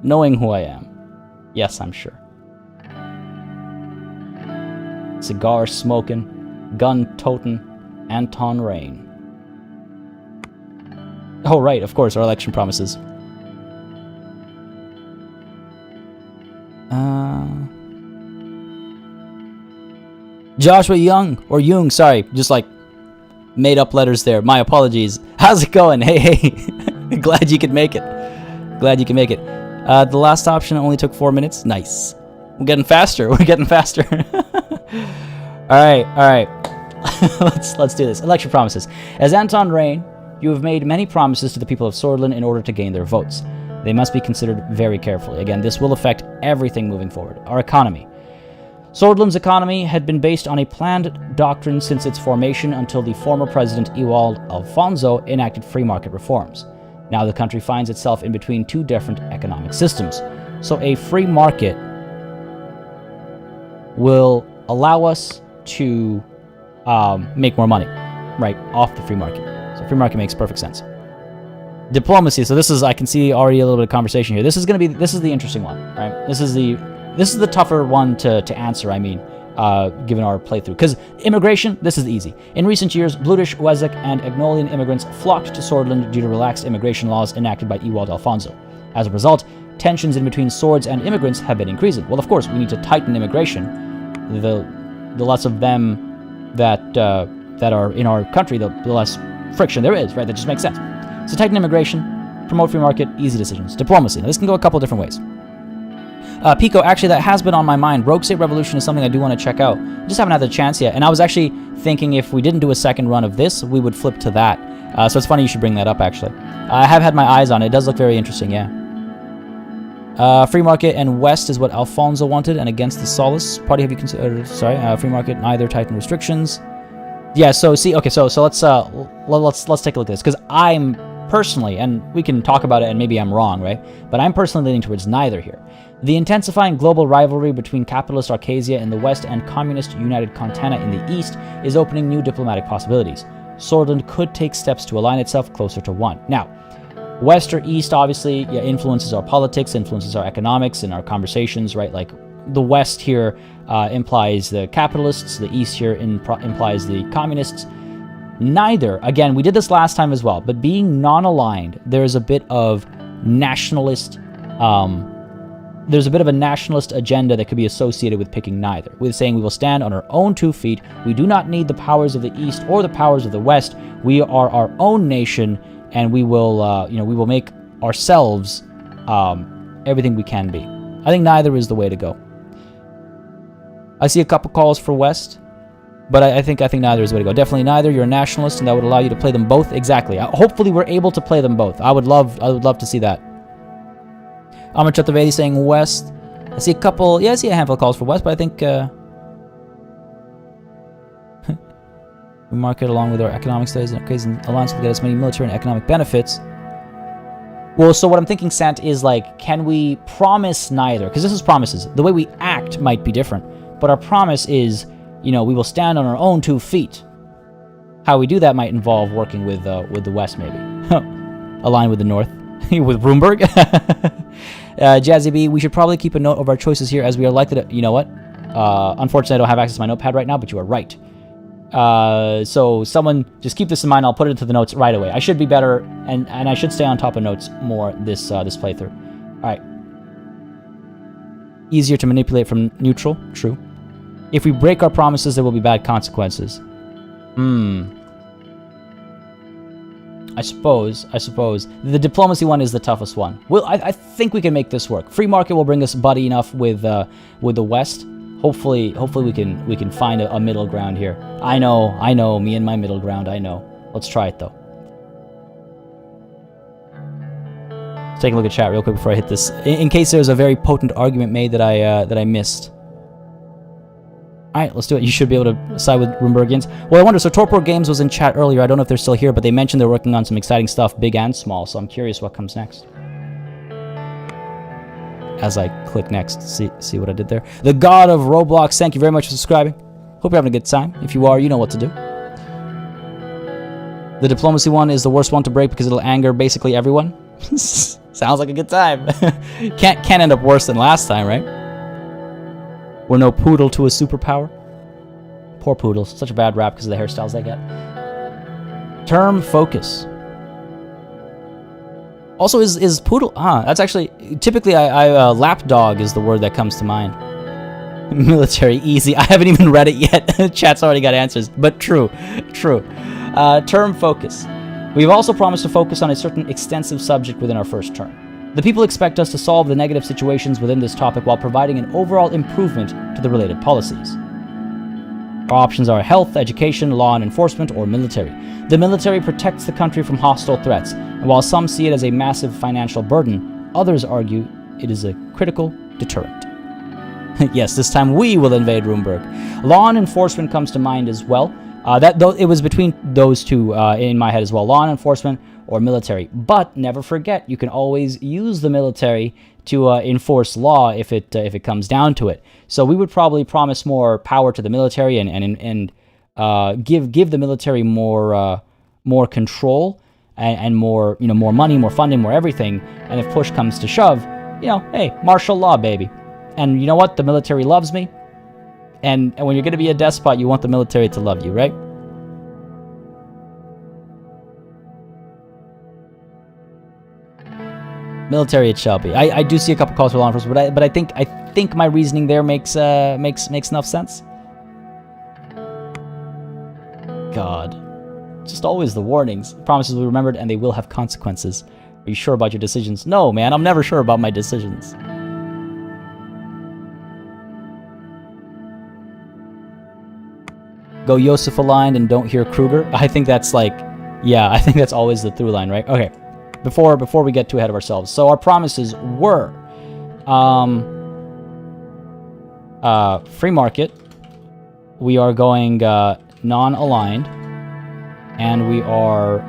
Knowing who I am. Yes, I'm sure. Cigar smoking, gun toting, Anton Rain. Oh, right, of course, our election promises. Joshua Young, or Jung, sorry, just like made up letters there. My apologies. How's it going? Hey. Glad you could make it. Glad you can make it. The last option only took 4 minutes. Nice. We're getting faster. We're getting faster. All right. let's do this. Election promises. As Anton Rain, you have made many promises to the people of Sordland in order to gain their votes. They must be considered very carefully. Again, this will affect everything moving forward. Our economy. Sordland's economy had been based on a planned doctrine since its formation until the former president Ewald Alfonso enacted free market reforms. Now the country finds itself in between two different economic systems. So a free market will allow us to make more money, right, off the free market. So free market makes perfect sense. Diplomacy. So this is, I can see already a little bit of conversation here. This is the interesting one, right? This is the tougher one to answer, I mean, given our playthrough. Because immigration, this is easy. In recent years, Blutish, Wezek, and Agnolian immigrants flocked to Sordland due to relaxed immigration laws enacted by Ewald Alfonso. As a result, tensions in between swords and immigrants have been increasing. Well, of course, we need to tighten immigration. The less of them that are in our country, the less friction there is, right? That just makes sense. So tighten immigration, promote free market, easy decisions. Diplomacy. Now, this can go a couple different ways. Pico, actually, that has been on my mind. Rogue State Revolution is something I do want to check out. I just haven't had the chance yet. And I was actually thinking if we didn't do a second run of this, we would flip to that. So it's funny you should bring that up, actually. I have had my eyes on it. It does look very interesting, yeah. Free market and West is what Alfonso wanted, and against the Solace Party have you considered? Sorry, free market, neither tighten restrictions. Yeah, so see, okay, so let's take a look at this, because I'm personally, and we can talk about it, and maybe I'm wrong, right? But I'm personally leaning towards neither here. The intensifying global rivalry between capitalist Arcasia in the west and communist United Contana in the east is opening new diplomatic possibilities. Sordland could take steps to align itself closer to one. Now, west or east, obviously, influences our politics, influences our economics and our conversations, right? Like, the west here implies the capitalists, the east here implies the communists. Neither, again, we did this last time as well, but being non-aligned, there's a bit of nationalist, there's a bit of a nationalist agenda that could be associated with picking neither, with saying we will stand on our own 2 feet, we do not need the powers of the East or the powers of the West, we are our own nation, and we will, we will make ourselves everything we can be. I think neither is the way to go. I see a couple calls for West, but I think neither is the way to go. Definitely neither. You're a nationalist, and that would allow you to play them both. Exactly. Hopefully, we're able to play them both. I would love to see that. Amar Chaturvedi saying West. I see a couple. Yeah, I see a handful of calls for West, but I think we mark it along with our economic studies and crazy alliance will get us many military and economic benefits. Well, so what I'm thinking, Sant, is like, can we promise neither? Because this is promises. The way we act might be different, but our promise is you know, we will stand on our own 2 feet. How we do that might involve working with the West, maybe. Align with the North. With Broomberg. Jazzy B, we should probably keep a note of our choices here as we are likely to... You know what? Unfortunately, I don't have access to my notepad right now, but you are right. So someone just keep this in mind. I'll put it into the notes right away. I should be better, and I should stay on top of notes more this playthrough. All right. Easier to manipulate from neutral. True. If we break our promises, there will be bad consequences. I suppose. The diplomacy one is the toughest one. I think we can make this work. Free market will bring us buddy enough with the West. Hopefully we can find a middle ground here. I know, me and my middle ground, I know. Let's try it though. Let's take a look at chat real quick before I hit this, in case there's a very potent argument made that I missed. Alright, let's do it. You should be able to side with Roombergians. Well, I wonder, so Torpor Games was in chat earlier. I don't know if they're still here, but they mentioned they're working on some exciting stuff, big and small, so I'm curious what comes next. As I click next, see what I did there. The God of Roblox, thank you very much for subscribing. Hope you're having a good time. If you are, you know what to do. The diplomacy one is the worst one to break because it'll anger basically everyone. Sounds like a good time. Can't end up worse than last time, right? We're no poodle to a superpower. Poor poodles. Such a bad rap because of the hairstyles they get. Term focus. Also, is poodle... that's actually... Typically, lapdog is the word that comes to mind. Military, easy. I haven't even read it yet. Chat's already got answers. But true. Term focus. We've also promised to focus on a certain extensive subject within our first term. The people expect us to solve the negative situations within this topic while providing an overall improvement to the related policies. Our options are health, education, law and enforcement, or military. The military protects the country from hostile threats, and while some see it as a massive financial burden, others argue it is a critical deterrent. Yes, this time we will invade Roomberg. Law and enforcement comes to mind as well. It was between those two in my head as well. Law and enforcement or military. But never forget, you can always use the military to enforce law if it comes down to it. So we would probably promise more power to the military and give the military more control and more more money, more funding, more everything. And if push comes to shove, hey, martial law, baby. And you know what? The military loves me. And when you're going to be a despot, you want the military to love you, right? Military it shall be. I do see a couple calls for law enforcement, but I think my reasoning there makes enough sense. God, just always the warnings. Promises will be remembered, and they will have consequences. Are you sure about your decisions? No, man, I'm never sure about my decisions. Go Yosef aligned and don't hear Kruger. I think that's I think that's always the through line, right? Okay. Before we get too ahead of ourselves. So our promises were free market. We are going non-aligned. And we are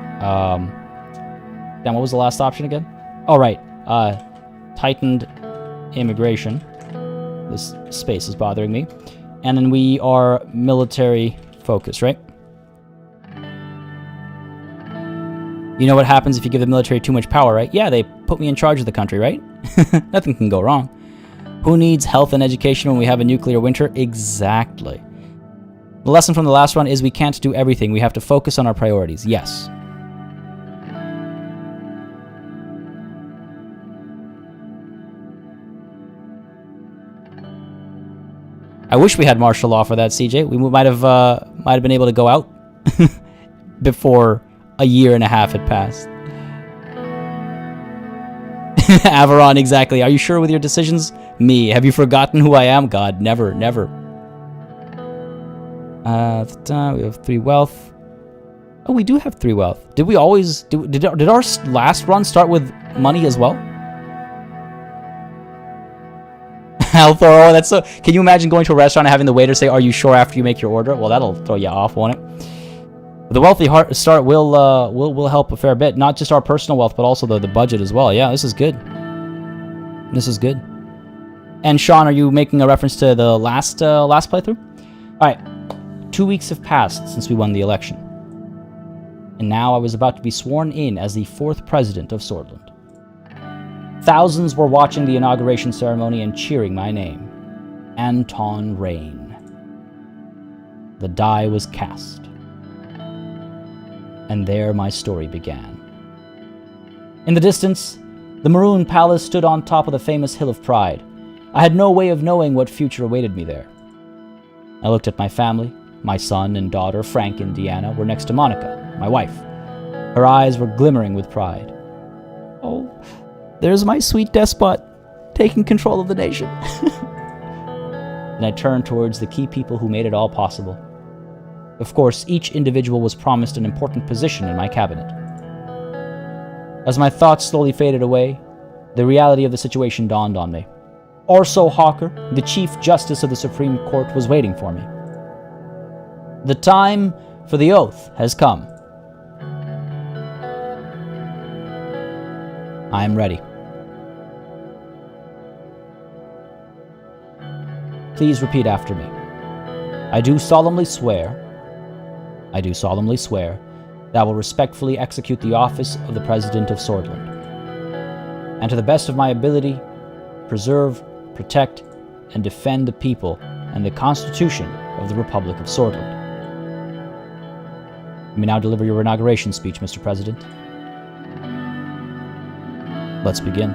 damn, what was the last option again? Oh right. Tightened immigration. This space is bothering me. And then we are military focused, right? You know what happens if you give the military too much power, right? Yeah, they put me in charge of the country, right? Nothing can go wrong. Who needs health and education when we have a nuclear winter? Exactly. The lesson from the last one is we can't do everything. We have to focus on our priorities. Yes. I wish we had martial law for that, CJ. We might have been able to go out before a year and a half had passed. Averon, exactly. Are you sure with your decisions? Me. Have you forgotten who I am? God, never. We have 3 wealth. Oh, we do have 3 wealth. Did we always... Did our last run start with money as well? Althor, that's so... Can you imagine going to a restaurant and having the waiter say, "Are you sure?" after you make your order? Well, that'll throw you off, won't it? The wealthy start will help a fair bit. Not just our personal wealth, but also the budget as well. Yeah, this is good. This is good. And Sean, are you making a reference to the last playthrough? All right. 2 weeks have passed since we won the election, and now I was about to be sworn in as the 4th president of Sordland. Thousands were watching the inauguration ceremony and cheering my name, Anton Rain. The die was cast, and there my story began. In the distance, the Maroon Palace stood on top of the famous Hill of Pride. I had no way of knowing what future awaited me there. I looked at my family. My son and daughter, Frank and Deanna, were next to Monica, my wife. Her eyes were glimmering with pride. Oh, there's my sweet despot, taking control of the nation. And I turned towards the key people who made it all possible. Of course, each individual was promised an important position in my cabinet. As my thoughts slowly faded away, the reality of the situation dawned on me. Orso Hawker, the Chief Justice of the Supreme Court, was waiting for me. The time for the oath has come. I am ready. Please repeat after me. I do solemnly swear that I will respectfully execute the office of the President of Sordland, and to the best of my ability, preserve, protect, and defend the people and the Constitution of the Republic of Sordland. You may now deliver your inauguration speech, Mr. President. Let's begin.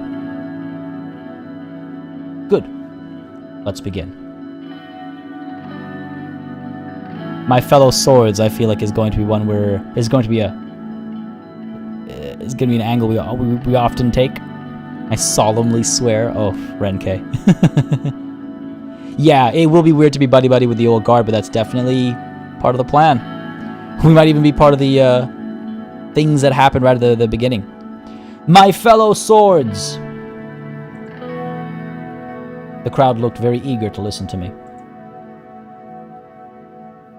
Good. Let's begin. My fellow swords, I feel like, is going to be one where is going to be an angle we often take. I solemnly swear. Oh, Renke. Yeah, it will be weird to be buddy-buddy with the old guard, but that's definitely part of the plan. We might even be part of the things that happened right at the beginning. My fellow swords! The crowd looked very eager to listen to me.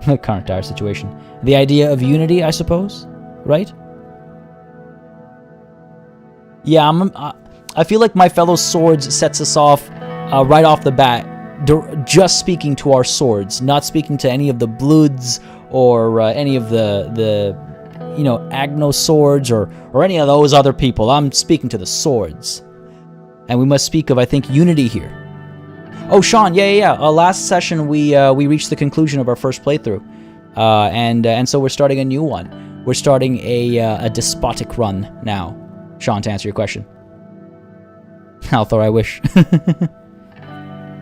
The current dire situation. The idea of unity, I suppose? Right? Yeah, I feel like my fellow swords sets us off right off the bat, just speaking to our swords, not speaking to any of the bloods or any of the Agno swords or any of those other people. I'm speaking to the swords. And we must speak of, I think, unity here. Oh, Sean, yeah. Last session we reached the conclusion of our first playthrough, and so we're starting a new one. We're starting a despotic run now. Sean, to answer your question. Althor, I wish.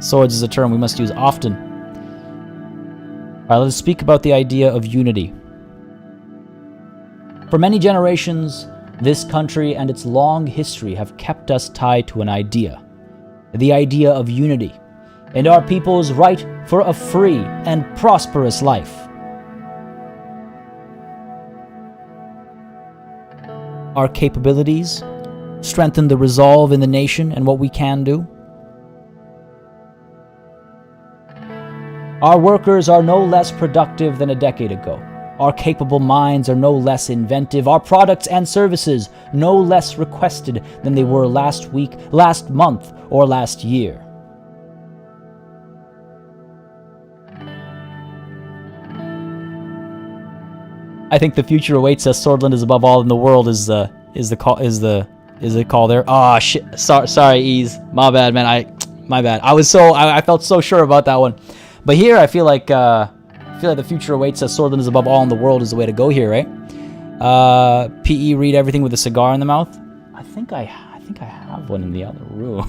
Swords is a term we must use often. Alright, let's speak about the idea of unity. For many generations, this country and its long history have kept us tied to an idea. The idea of unity, and our people's right for a free and prosperous life. Our capabilities strengthen the resolve in the nation and what we can do. Our workers are no less productive than a decade ago. Our capable minds are no less inventive. Our products and services no less requested than they were last week, last month, or last year. I think the future awaits us. Sordland is above all in the world. Is the call there? Ah, shit. Sorry, Ease. My bad, man. My bad. I felt so sure about that one. But here, I feel like the future awaits us. Sordland is above all in the world is the way to go here, right? PE, read everything with a cigar in the mouth. I think I have one in the other room.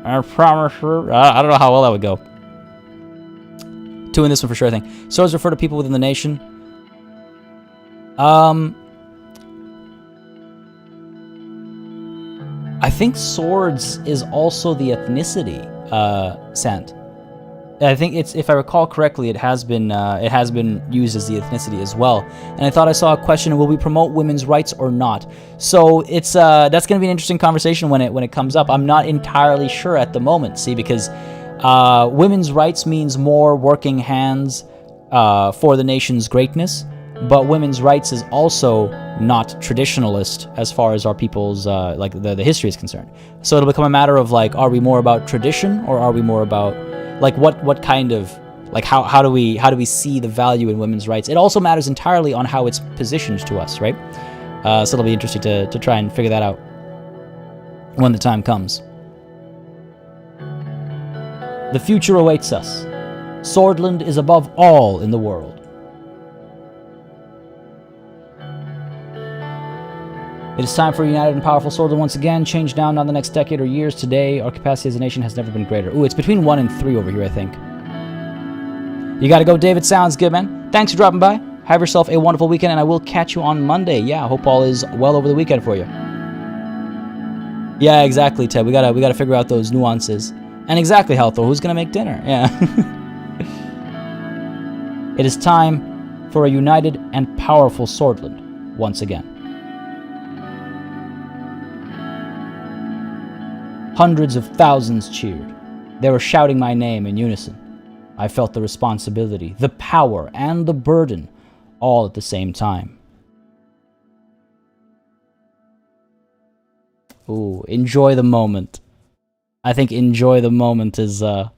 I promise you. I don't know how well that would go. 2 in this one for sure, I think. Swords refer to people within the nation. I think swords is also the ethnicity, Sant. I think it's, if I recall correctly, it has been used as the ethnicity as well. And I thought I saw a question: will we promote women's rights or not? So it's that's going to be an interesting conversation when it comes up. I'm not entirely sure at the moment. See, because women's rights means more working hands for the nation's greatness, but women's rights is also not traditionalist as far as our people's like the history is concerned. So it'll become a matter of like, are we more about tradition or are we more about like what kind of Like how do we see the value in women's rights? It also matters entirely on how it's positioned to us, right? So it'll be interesting to try and figure that out when the time comes. The future awaits us. Sordland is above all in the world. It is time for a united and powerful Sordland once again. Change now, not the next decade or years. Today, our capacity as a nation has never been greater. Ooh, it's between 1 and 3 over here, I think. You gotta go, David. Sounds good, man. Thanks for dropping by. Have yourself a wonderful weekend, and I will catch you on Monday. Yeah, I hope all is well over the weekend for you. Yeah, exactly, Ted. We gotta figure out those nuances. And exactly, Healthor, who's gonna make dinner? Yeah. It is time for a united and powerful Sordland once again. Hundreds of thousands cheered. They were shouting my name in unison. I felt the responsibility, the power, and the burden all at the same time. Ooh, enjoy the moment. I think enjoy the moment is the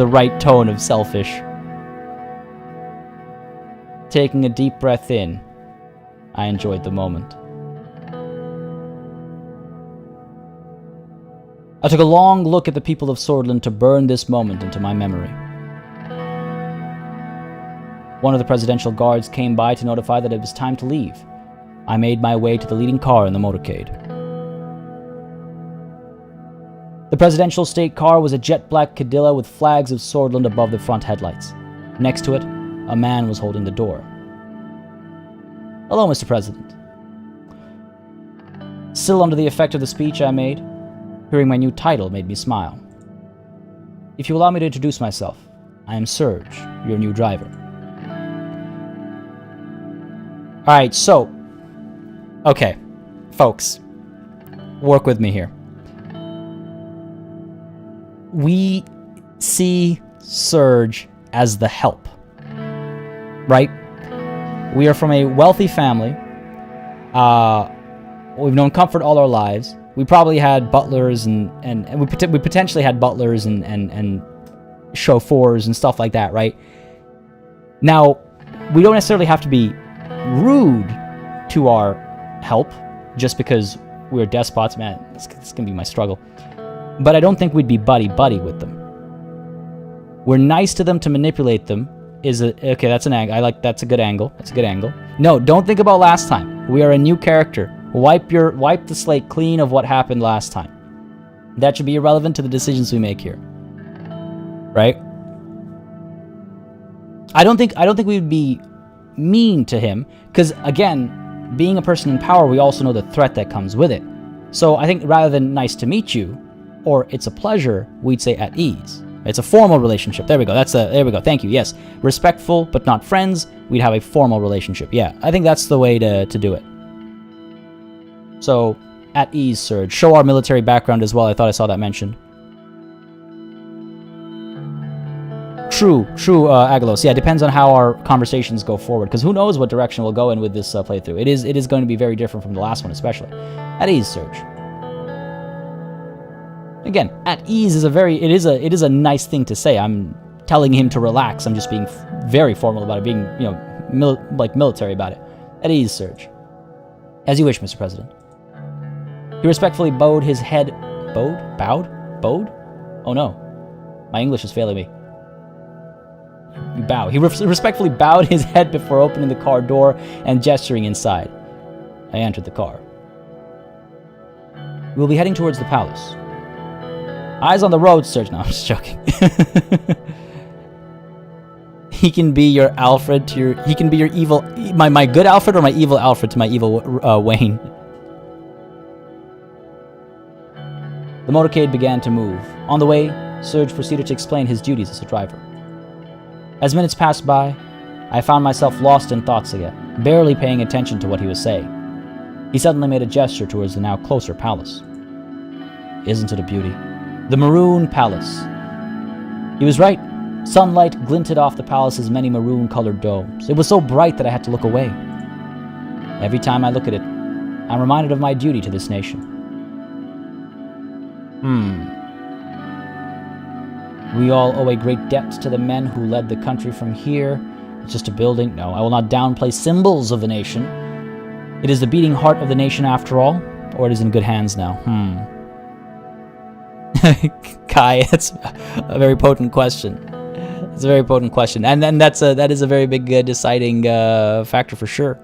right tone of selfish. Taking a deep breath in, I enjoyed the moment. I took a long look at the people of Sordland to burn this moment into my memory. One of the presidential guards came by to notify that it was time to leave. I made my way to the leading car in the motorcade. The presidential state car was a jet black Cadilla with flags of Sordland above the front headlights. Next to it, a man was holding the door. Hello, Mr. President. Still under the effect of the speech I made, hearing my new title made me smile. If you allow me to introduce myself, I am Serge, your new driver. Alright, so, okay, folks, work with me here. We see Serge as the help, right? We are from a wealthy family. We've known comfort all our lives. We probably had butlers and we potentially had butlers and chauffeurs and stuff like that, right? Now, we don't necessarily have to be rude to our help just because we're despots. Man, this can be my struggle. But I don't think we'd be buddy-buddy with them. We're nice to them to manipulate them. Okay, that's an angle. That's a good angle. That's a good angle. No, don't think about last time. We are a new character. Wipe the slate clean of what happened last time. That should be irrelevant to the decisions we make here. Right? I don't think we would be mean to him, because again, being a person in power, we also know the threat that comes with it. So I think rather than nice to meet you, or it's a pleasure, we'd say at ease. It's a formal relationship. There we go. There we go. Thank you. Yes. Respectful, but not friends. We'd have a formal relationship. Yeah. I think that's the way to do it. So, at ease, Serge. Show our military background as well. I thought I saw that mentioned. True, Agalos. Yeah, it depends on how our conversations go forward, because who knows what direction we'll go in with this playthrough. It is going to be very different from the last one, especially. At ease, Serge. Again, at ease is it is a nice thing to say. I'm telling him to relax. I'm just being very formal about it, being, military about it. At ease, Serge. As you wish, Mr. President. He respectfully bowed his head. Bowed? Oh no. My English is failing me. You bow. He respectfully bowed his head before opening the car door and gesturing inside. I entered the car. We will be heading towards the palace. Eyes on the road, Serge. No, I'm just joking. He can be your Alfred to your... He can be your evil... My good Alfred or my evil Alfred to my evil Wayne. The motorcade began to move. On the way, Serge proceeded to explain his duties as a driver. As minutes passed by, I found myself lost in thoughts again, barely paying attention to what he was saying. He suddenly made a gesture towards the now closer palace. Isn't it a beauty? The Maroon Palace. He was right. Sunlight glinted off the palace's many maroon-colored domes. It was so bright that I had to look away. Every time I look at it, I'm reminded of my duty to this nation. We all owe a great debt to the men who led the country from here. It's just a building. No, I will not downplay symbols of the nation. It is the beating heart of the nation after all, or it is in good hands now. Kai, that's a very potent question. It's a very potent question, and then that is a very big deciding factor for sure.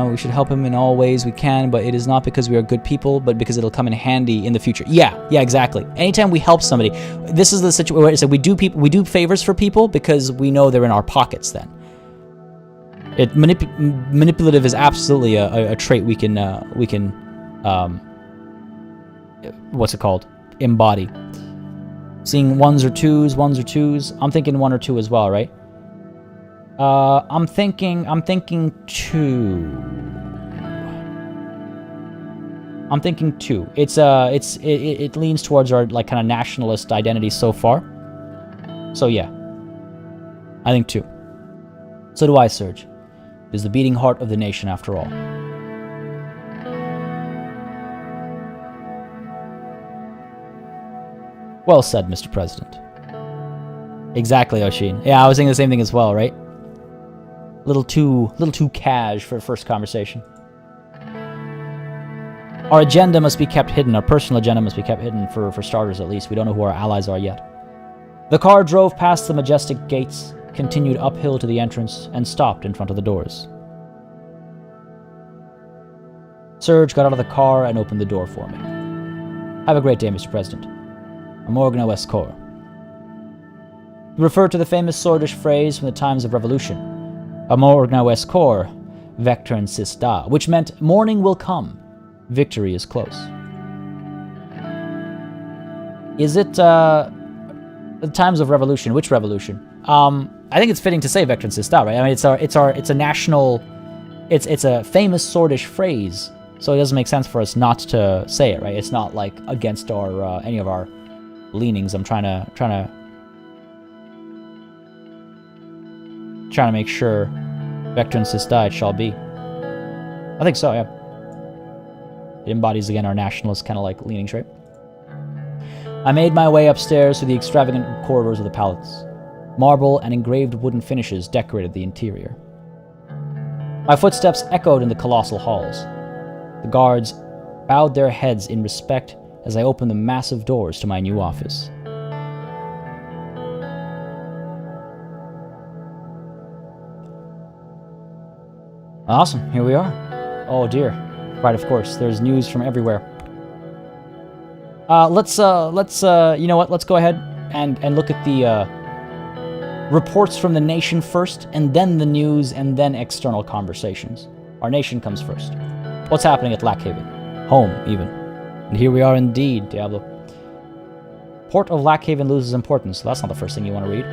We should help him in all ways we can, but it is not because we are good people, but because it'll come in handy in the future. Yeah, exactly. Anytime we help somebody, this is the situation where it's like we do favors for people because we know they're in our pockets. Then, manipulative is absolutely a trait we can what's it called? Embody. Seeing ones or twos. I'm thinking 1 or 2 as well, right? I'm thinking 2. I'm thinking 2. It leans towards our like kind of nationalist identity so far. So yeah, I think 2. So do I, Serge. It is the beating heart of the nation after all. Well said, Mr. President. Exactly, Oshin. Yeah, I was thinking the same thing as well, right? Little too cash for a first conversation. Our agenda must be kept hidden. Our personal agenda must be kept hidden, for starters at least. We don't know who our allies are yet. The car drove past the majestic gates, continued uphill to the entrance, and stopped in front of the doors. Serge got out of the car and opened the door for me. Have a great day, Mr. President. Amorgna Westcor. He referred to the famous Swordish phrase from the times of revolution, Amorgna Westcor, Vectern Sista, which meant morning will come, victory is close. Is it the times of revolution? Which revolution? I think it's fitting to say Vectern Sista, right? I mean, it's a national, it's a famous Swordish phrase, so it doesn't make sense for us not to say it, right? It's not like against our any of our leanings. I'm trying to make sure Vectern Sista it shall be. I think so, yeah. It embodies again our nationalist kind of like leanings, right? I made my way upstairs through the extravagant corridors of the palace. Marble and engraved wooden finishes decorated the interior. My footsteps echoed in the colossal halls. The guards bowed their heads in respect as I opened the massive doors to my new office. Awesome, here we are. Oh dear. Right, of course, there's news from everywhere. Let's you know what, let's go ahead and look at the reports from the nation first, and then the news, and then external conversations. Our nation comes first. What's happening at Lackhaven? Home, even. And here we are indeed, Diablo. Port of Lackhaven loses importance, so that's not the first thing you want to read.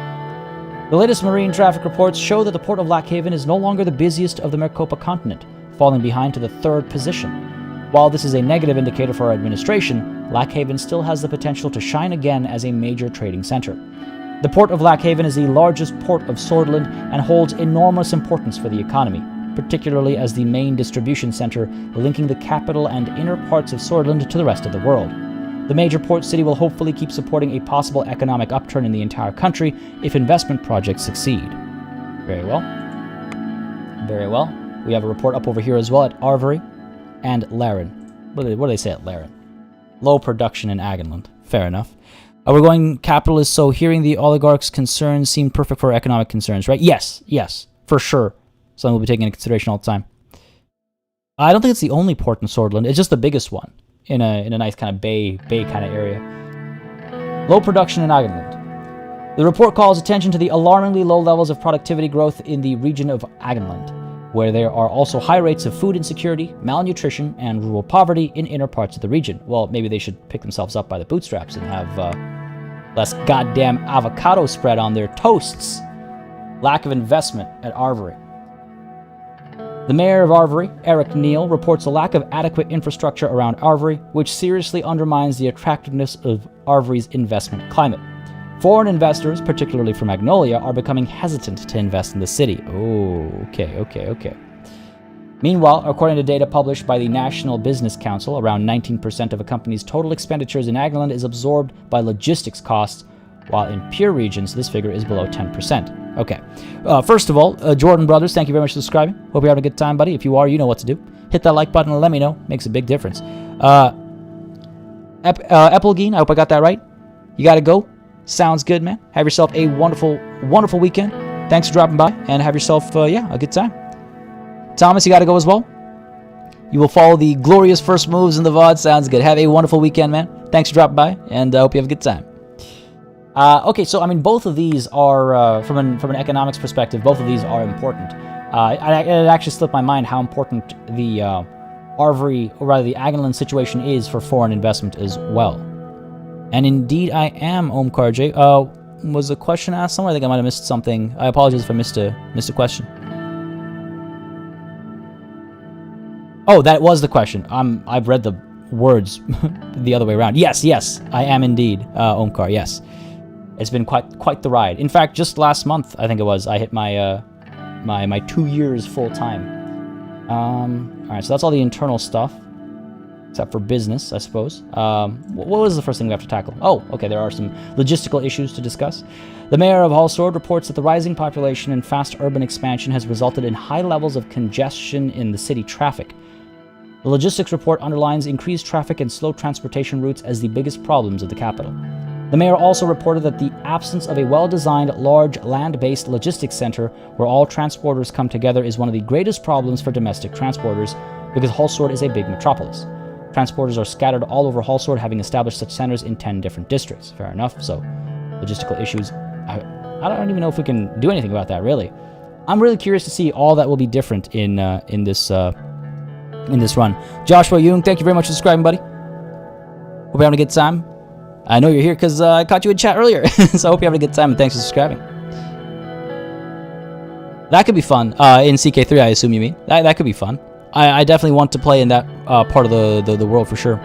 The latest marine traffic reports show that the port of Lackhaven is no longer the busiest of the Maricopa continent, falling behind to the 3rd position. While this is a negative indicator for our administration, Lackhaven still has the potential to shine again as a major trading center. The port of Lackhaven is the largest port of Sordland and holds enormous importance for the economy, particularly as the main distribution center linking the capital and inner parts of Sordland to the rest of the world. The major port city will hopefully keep supporting a possible economic upturn in the entire country if investment projects succeed. Very well. Very well. We have a report up over here as well at Arvery and Laren. What do they say at Laren? Low production in Agenland. Fair enough. We're going capitalist, so hearing the oligarchs' concerns seemed perfect for economic concerns, right? Yes, for sure. Something we'll be taking into consideration all the time. I don't think it's the only port in Sordland. It's just the biggest one in a nice kind of bay kind of area. Low production in Agenland. The report calls attention to the alarmingly low levels of productivity growth in the region of Agenland, where there are also high rates of food insecurity, malnutrition, and rural poverty in inner parts of the region. Well, maybe they should pick themselves up by the bootstraps and have less goddamn avocado spread on their toasts. Lack of investment at Arvery. The mayor of Arvery, Eric Neal, reports a lack of adequate infrastructure around Arvery, which seriously undermines the attractiveness of Arvery's investment climate. Foreign investors, particularly from Magnolia, are becoming hesitant to invest in the city. Oh, okay. Meanwhile, according to data published by the National Business Council, around 19% of a company's total expenditures in Agriland is absorbed by logistics costs, while in pure regions, this figure is below 10%. Okay. First of all, Jordan Brothers, thank you very much for subscribing. Hope you're having a good time, buddy. If you are, you know what to do. Hit that like button and let me know. Makes a big difference. Epelgeen, I hope I got that right. You gotta go. Sounds good, man. Have yourself a wonderful, wonderful weekend. Thanks for dropping by, and have yourself, a good time. Thomas, you gotta go as well. You will follow the glorious first moves in the VOD. Sounds good. Have a wonderful weekend, man. Thanks for dropping by, and I hope you have a good time. Okay, so, I mean, both of these are, from an economics perspective, both of these are important. It actually slipped my mind how important the Arvery, or rather the Aghaland situation is for foreign investment as well. And indeed I am, Omkar J. Was a question asked somewhere? I think I might have missed something. I apologize if I missed a question. Oh, that was the question. I've read the words the other way around. Yes, I am indeed, Omkar, yes. It's been quite the ride. In fact, just last month, I think it was, I hit my my 2 years full time. Alright, so that's all the internal stuff. Except for business, I suppose. What was the first thing we have to tackle? Oh, okay, there are some logistical issues to discuss. The mayor of Hallsword reports that the rising population and fast urban expansion has resulted in high levels of congestion in the city traffic. The logistics report underlines increased traffic and slow transportation routes as the biggest problems of the capital. The mayor also reported that the absence of a well-designed, large, land-based logistics center where all transporters come together is one of the greatest problems for domestic transporters because Hallsword is a big metropolis. Transporters are scattered all over Hallsword, having established such centers in 10 different districts. Fair enough, so logistical issues. I don't even know if we can do anything about that, really. I'm really curious to see all that will be different in this run. Joshua Young, thank you very much for subscribing, buddy. Hope you're having a good time. I know you're here because I caught you in chat earlier, so I hope you're having a good time, and thanks for subscribing. That could be fun. In CK3, I assume you mean. That could be fun. I definitely want to play in that part of the world for sure.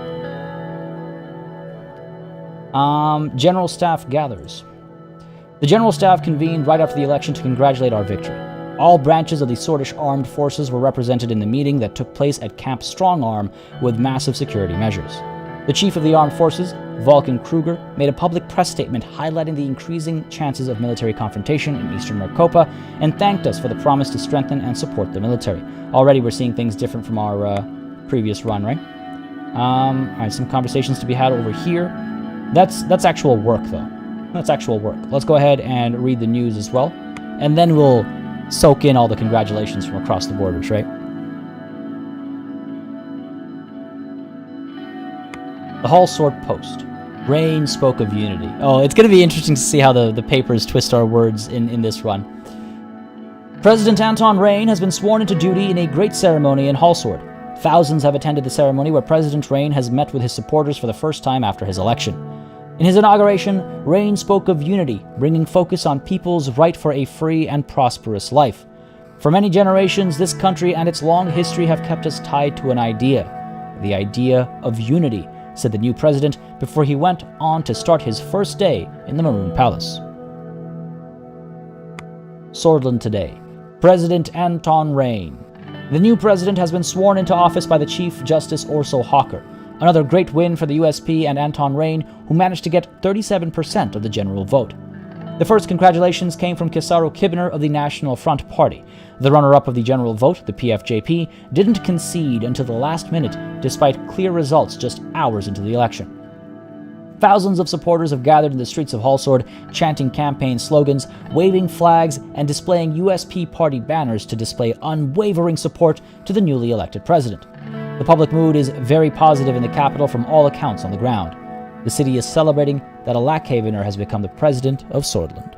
General Staff gathers. The General Staff convened right after the election to congratulate our victory. All branches of the Swordish armed forces were represented in the meeting that took place at Camp Strongarm with massive security measures. The chief of the armed forces, Vulcan Kruger, made a public press statement highlighting the increasing chances of military confrontation in eastern Maricopa and thanked us for the promise to strengthen and support the military. Already we're seeing things different from our previous run, right? Alright, some conversations to be had over here. That's actual work, though. That's actual work. Let's go ahead and read the news as well, and then we'll soak in all the congratulations from across the borders, right? The Hallsword Post. Rain spoke of unity. Oh, it's going to be interesting to see how the papers twist our words in this run. President Anton Rain has been sworn into duty in a great ceremony in Hallsword. Thousands have attended the ceremony where President Rain has met with his supporters for the first time after his election. In his inauguration, Rain spoke of unity, bringing focus on people's right for a free and prosperous life. For many generations, this country and its long history have kept us tied to an idea, the idea of unity, said the new president before he went on to start his first day in the Maroon Palace. Sordland today. President Anton Rain. The new president has been sworn into office by the Chief Justice Orso Hawker. Another great win for the USP and Anton Rain, who managed to get 37% of the general vote. The first congratulations came from Kesaro Kibner of the National Front Party. The runner-up of the general vote, the PFJP, didn't concede until the last minute, despite clear results just hours into the election. Thousands of supporters have gathered in the streets of Hallsword, chanting campaign slogans, waving flags, and displaying USP party banners to display unwavering support to the newly elected president. The public mood is very positive in the capital from all accounts on the ground. The city is celebrating that a Lackhavener has become the president of Sordland.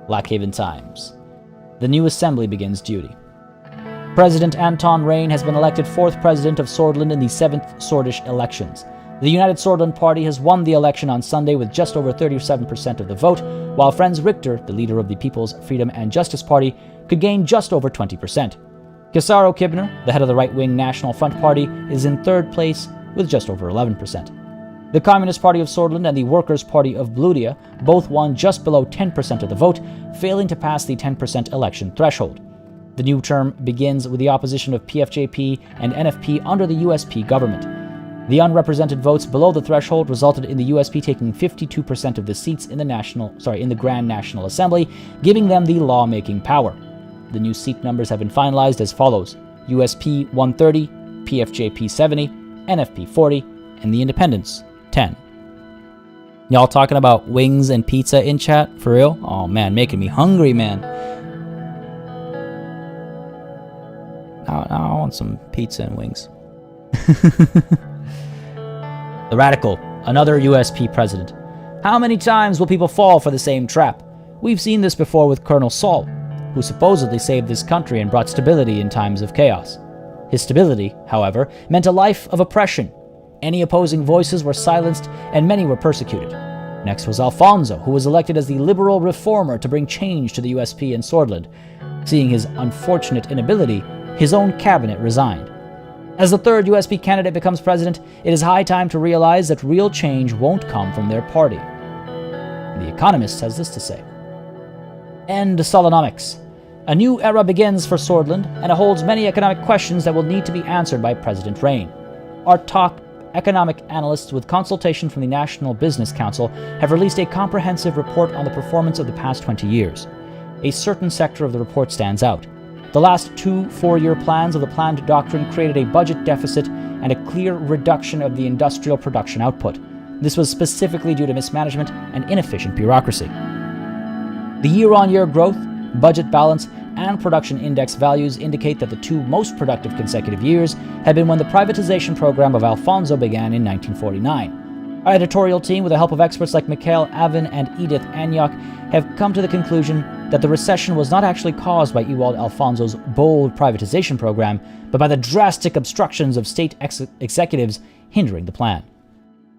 Lackhaven Times. The new assembly begins duty. President Anton Rain has been elected 4th president of Sordland in the 7th Swordish elections. The United Sordland Party has won the election on Sunday with just over 37% of the vote, while Franz Richter, the leader of the People's Freedom and Justice Party, could gain just over 20%. Kesaro Kibner, the head of the right-wing National Front Party, is in 3rd place with just over 11%. The Communist Party of Sordland and the Workers' Party of Bludia both won just below 10% of the vote, failing to pass the 10% election threshold. The new term begins with the opposition of PFJP and NFP under the USP government. The unrepresented votes below the threshold resulted in the USP taking 52% of the seats in the Grand National Assembly, giving them the lawmaking power. The new seat numbers have been finalized as follows: USP 130, PFJP 70, NFP 40, and the Independents 10. Y'all talking about wings and pizza in chat? For real? Oh man, making me hungry, man. Now I want some pizza and wings. The Radical, another USP president. How many times will people fall for the same trap? We've seen this before with Colonel Saul, who supposedly saved this country and brought stability in times of chaos. His stability, however, meant a life of oppression. Any opposing voices were silenced and many were persecuted. Next was Alfonso, who was elected as the liberal reformer to bring change to the USP in Sordland. Seeing his unfortunate inability, his own cabinet resigned. As the third USP candidate becomes president, it is high time to realize that real change won't come from their party. The Economist has this to say: End Solonomics. A new era begins for Sordland, and it holds many economic questions that will need to be answered by President Rain. Our top economic analysts, with consultation from the National Business Council, have released a comprehensive report on the performance of the past 20 years. A certain sector of the report stands out. The last 2 4-year plans of the planned doctrine created a budget deficit and a clear reduction of the industrial production output. This was specifically due to mismanagement and inefficient bureaucracy. The year-on-year growth, budget balance, and production index values indicate that the 2 most productive consecutive years had been when the privatization program of Alfonso began in 1949. Our editorial team, with the help of experts like Mikhail Avin and Edith Anyok, have come to the conclusion that the recession was not actually caused by Ewald Alfonso's bold privatization program, but by the drastic obstructions of state executives hindering the plan.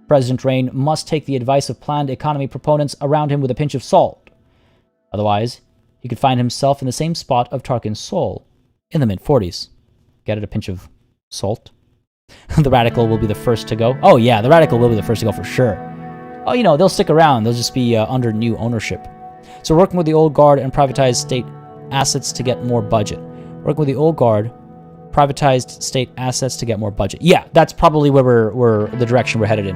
President Rain must take the advice of planned economy proponents around him with a pinch of salt. Otherwise, he could find himself in the same spot of Tarkin Sol in the mid-40s. Get it? A pinch of salt? The Radical will be the first to go. Oh yeah, the Radical will be the first to go for sure. Oh, they'll stick around. They'll just be under new ownership. So working with the old guard and privatized state assets to get more budget. Working with the old guard, privatized state assets to get more budget. Yeah, that's probably where we're the direction we're headed in.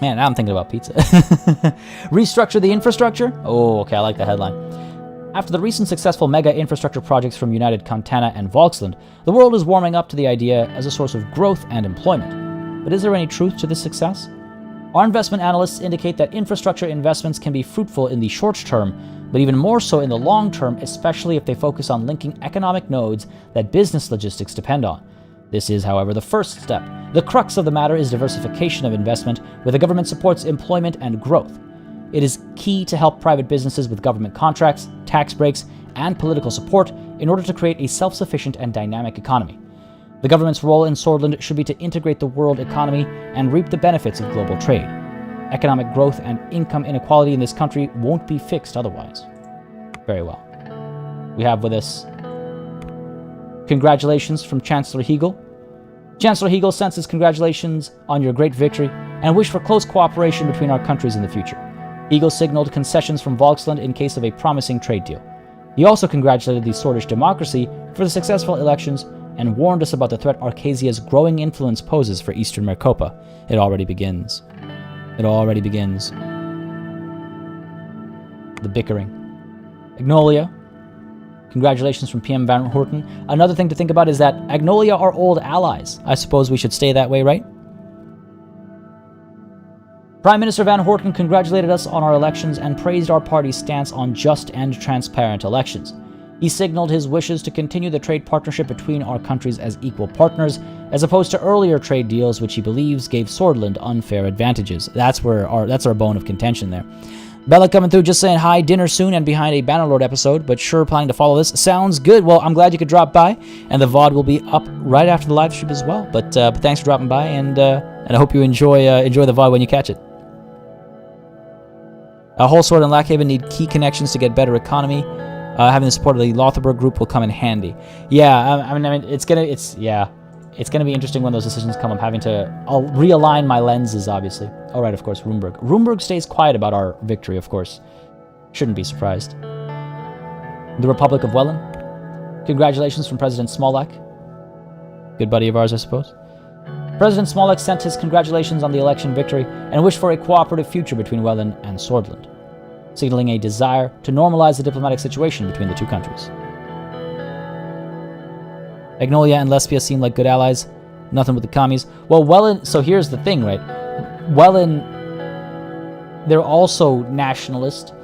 Man, now I'm thinking about pizza. Restructure the infrastructure? Oh, okay, I like the headline. After the recent successful mega infrastructure projects from United Contana and Volksland, the world is warming up to the idea as a source of growth and employment. But is there any truth to this success? Our investment analysts indicate that infrastructure investments can be fruitful in the short term, but even more so in the long term, especially if they focus on linking economic nodes that business logistics depend on. This is, however, the first step. The crux of the matter is diversification of investment, where the government supports employment and growth. It is key to help private businesses with government contracts, tax breaks, and political support in order to create a self-sufficient and dynamic economy. The government's role in Sordland should be to integrate the world economy and reap the benefits of global trade. Economic growth and income inequality in this country won't be fixed otherwise. Very well. We have with us congratulations from Chancellor Hegel. Chancellor Hegel sends his congratulations on your great victory and wish for close cooperation between our countries in the future. Hegel signaled concessions from Volksland in case of a promising trade deal. He also congratulated the Sordish democracy for the successful elections and warned us about the threat Arcasia's growing influence poses for Eastern Maricopa. It already begins. It already begins. The bickering. Agnolia. Congratulations from PM Van Hoorten. Another thing to think about is that Agnolia are old allies. I suppose we should stay that way, right? Prime Minister Van Hoorten congratulated us on our elections and praised our party's stance on just and transparent elections. He signaled his wishes to continue the trade partnership between our countries as equal partners, as opposed to earlier trade deals which he believes gave Sordland unfair advantages. That's our bone of contention there. Bella coming through, just saying hi, dinner soon and behind a Bannerlord episode, but sure planning to follow this. Sounds good. Well, I'm glad you could drop by, and the VOD will be up right after the live stream as well. But thanks for dropping by, and I hope you enjoy the VOD when you catch it. Whole Sword and Lackhaven need key connections to get better economy. Having the support of the Lotharberg group will come in handy. Yeah, I mean, yeah. it's going to be interesting when those decisions come. I'm having to... I'll realign my lenses, obviously. All right, of course, Rumburg. Rumburg stays quiet about our victory, of course. Shouldn't be surprised. The Republic of Welland. Congratulations from President Smolak. Good buddy of ours, I suppose. President Smolak sent his congratulations on the election victory and wished for a cooperative future between Welland and Sordland, signaling a desire to normalize the diplomatic situation between the two countries. Magnolia and Lesbia seem like good allies. Nothing with the commies. Well, Welland... So here's the thing, right? Welland... They're also nationalist.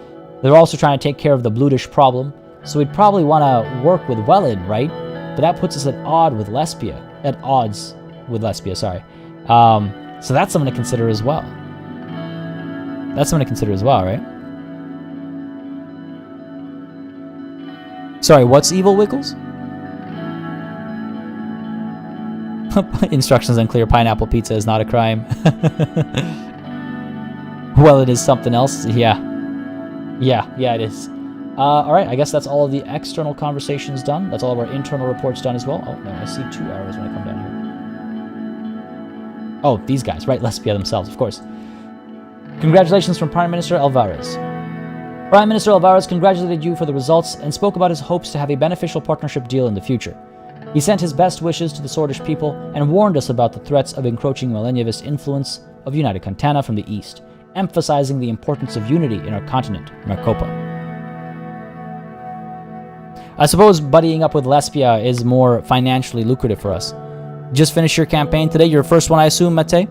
They're also trying to take care of the Blutish problem. So we'd probably want to work with Welland, right? But that puts us at odds with Lesbia. At odds with Lesbia, sorry. So that's something to consider as well. That's something to consider as well, right? Sorry, what's evil, Wiggles? Instructions unclear. Pineapple pizza is not a crime. Well, it is something else. Yeah, it is. Alright, I guess that's all of the external conversations done. That's all of our internal reports done as well. Oh, no, I see 2 arrows when I come down here. Oh, these guys, right? Lesbia themselves, of course. Congratulations from Prime Minister Alvarez. Prime Minister Alvarez congratulated you for the results and spoke about his hopes to have a beneficial partnership deal in the future. He sent his best wishes to the Sordish people and warned us about the threats of encroaching Millennialist influence of United Contana from the east, emphasizing the importance of unity in our continent, Marcopa. I suppose buddying up with Lesbia is more financially lucrative for us. Just finished your campaign today, your first one, I assume, Mate?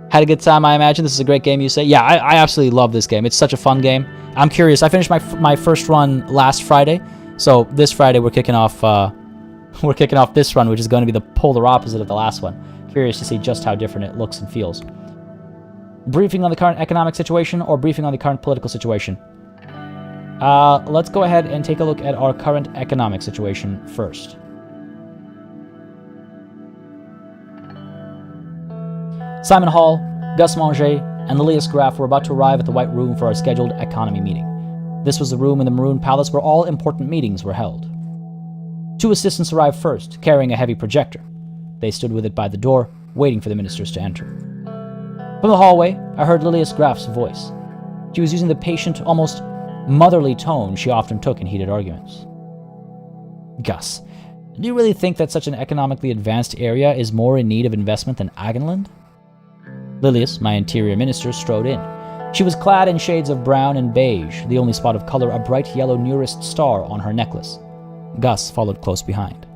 Had a good time, I imagine. This is a great game, you say? Yeah, I absolutely love this game. It's such a fun game. I'm curious. I finished my first run last Friday, so this Friday we're kicking off this run, which is going to be the polar opposite of the last one. Curious to see just how different it looks and feels. Briefing on the current economic situation or briefing on the current political situation? Let's go ahead and take a look at our current economic situation first. Simon Hall, Gus Manger, and Lilius Graf were about to arrive at the White Room for our scheduled economy meeting. This was the room in the Maroon Palace where all important meetings were held. 2 assistants arrived first, carrying a heavy projector. They stood with it by the door, waiting for the ministers to enter. From the hallway, I heard Lilius Graf's voice. She was using the patient, almost motherly tone she often took in heated arguments. Gus, do you really think that such an economically advanced area is more in need of investment than Agenland? Lilius, my interior minister, strode in. She was clad in shades of brown and beige, the only spot of color a bright yellow nearest star on her necklace. Gus followed close behind.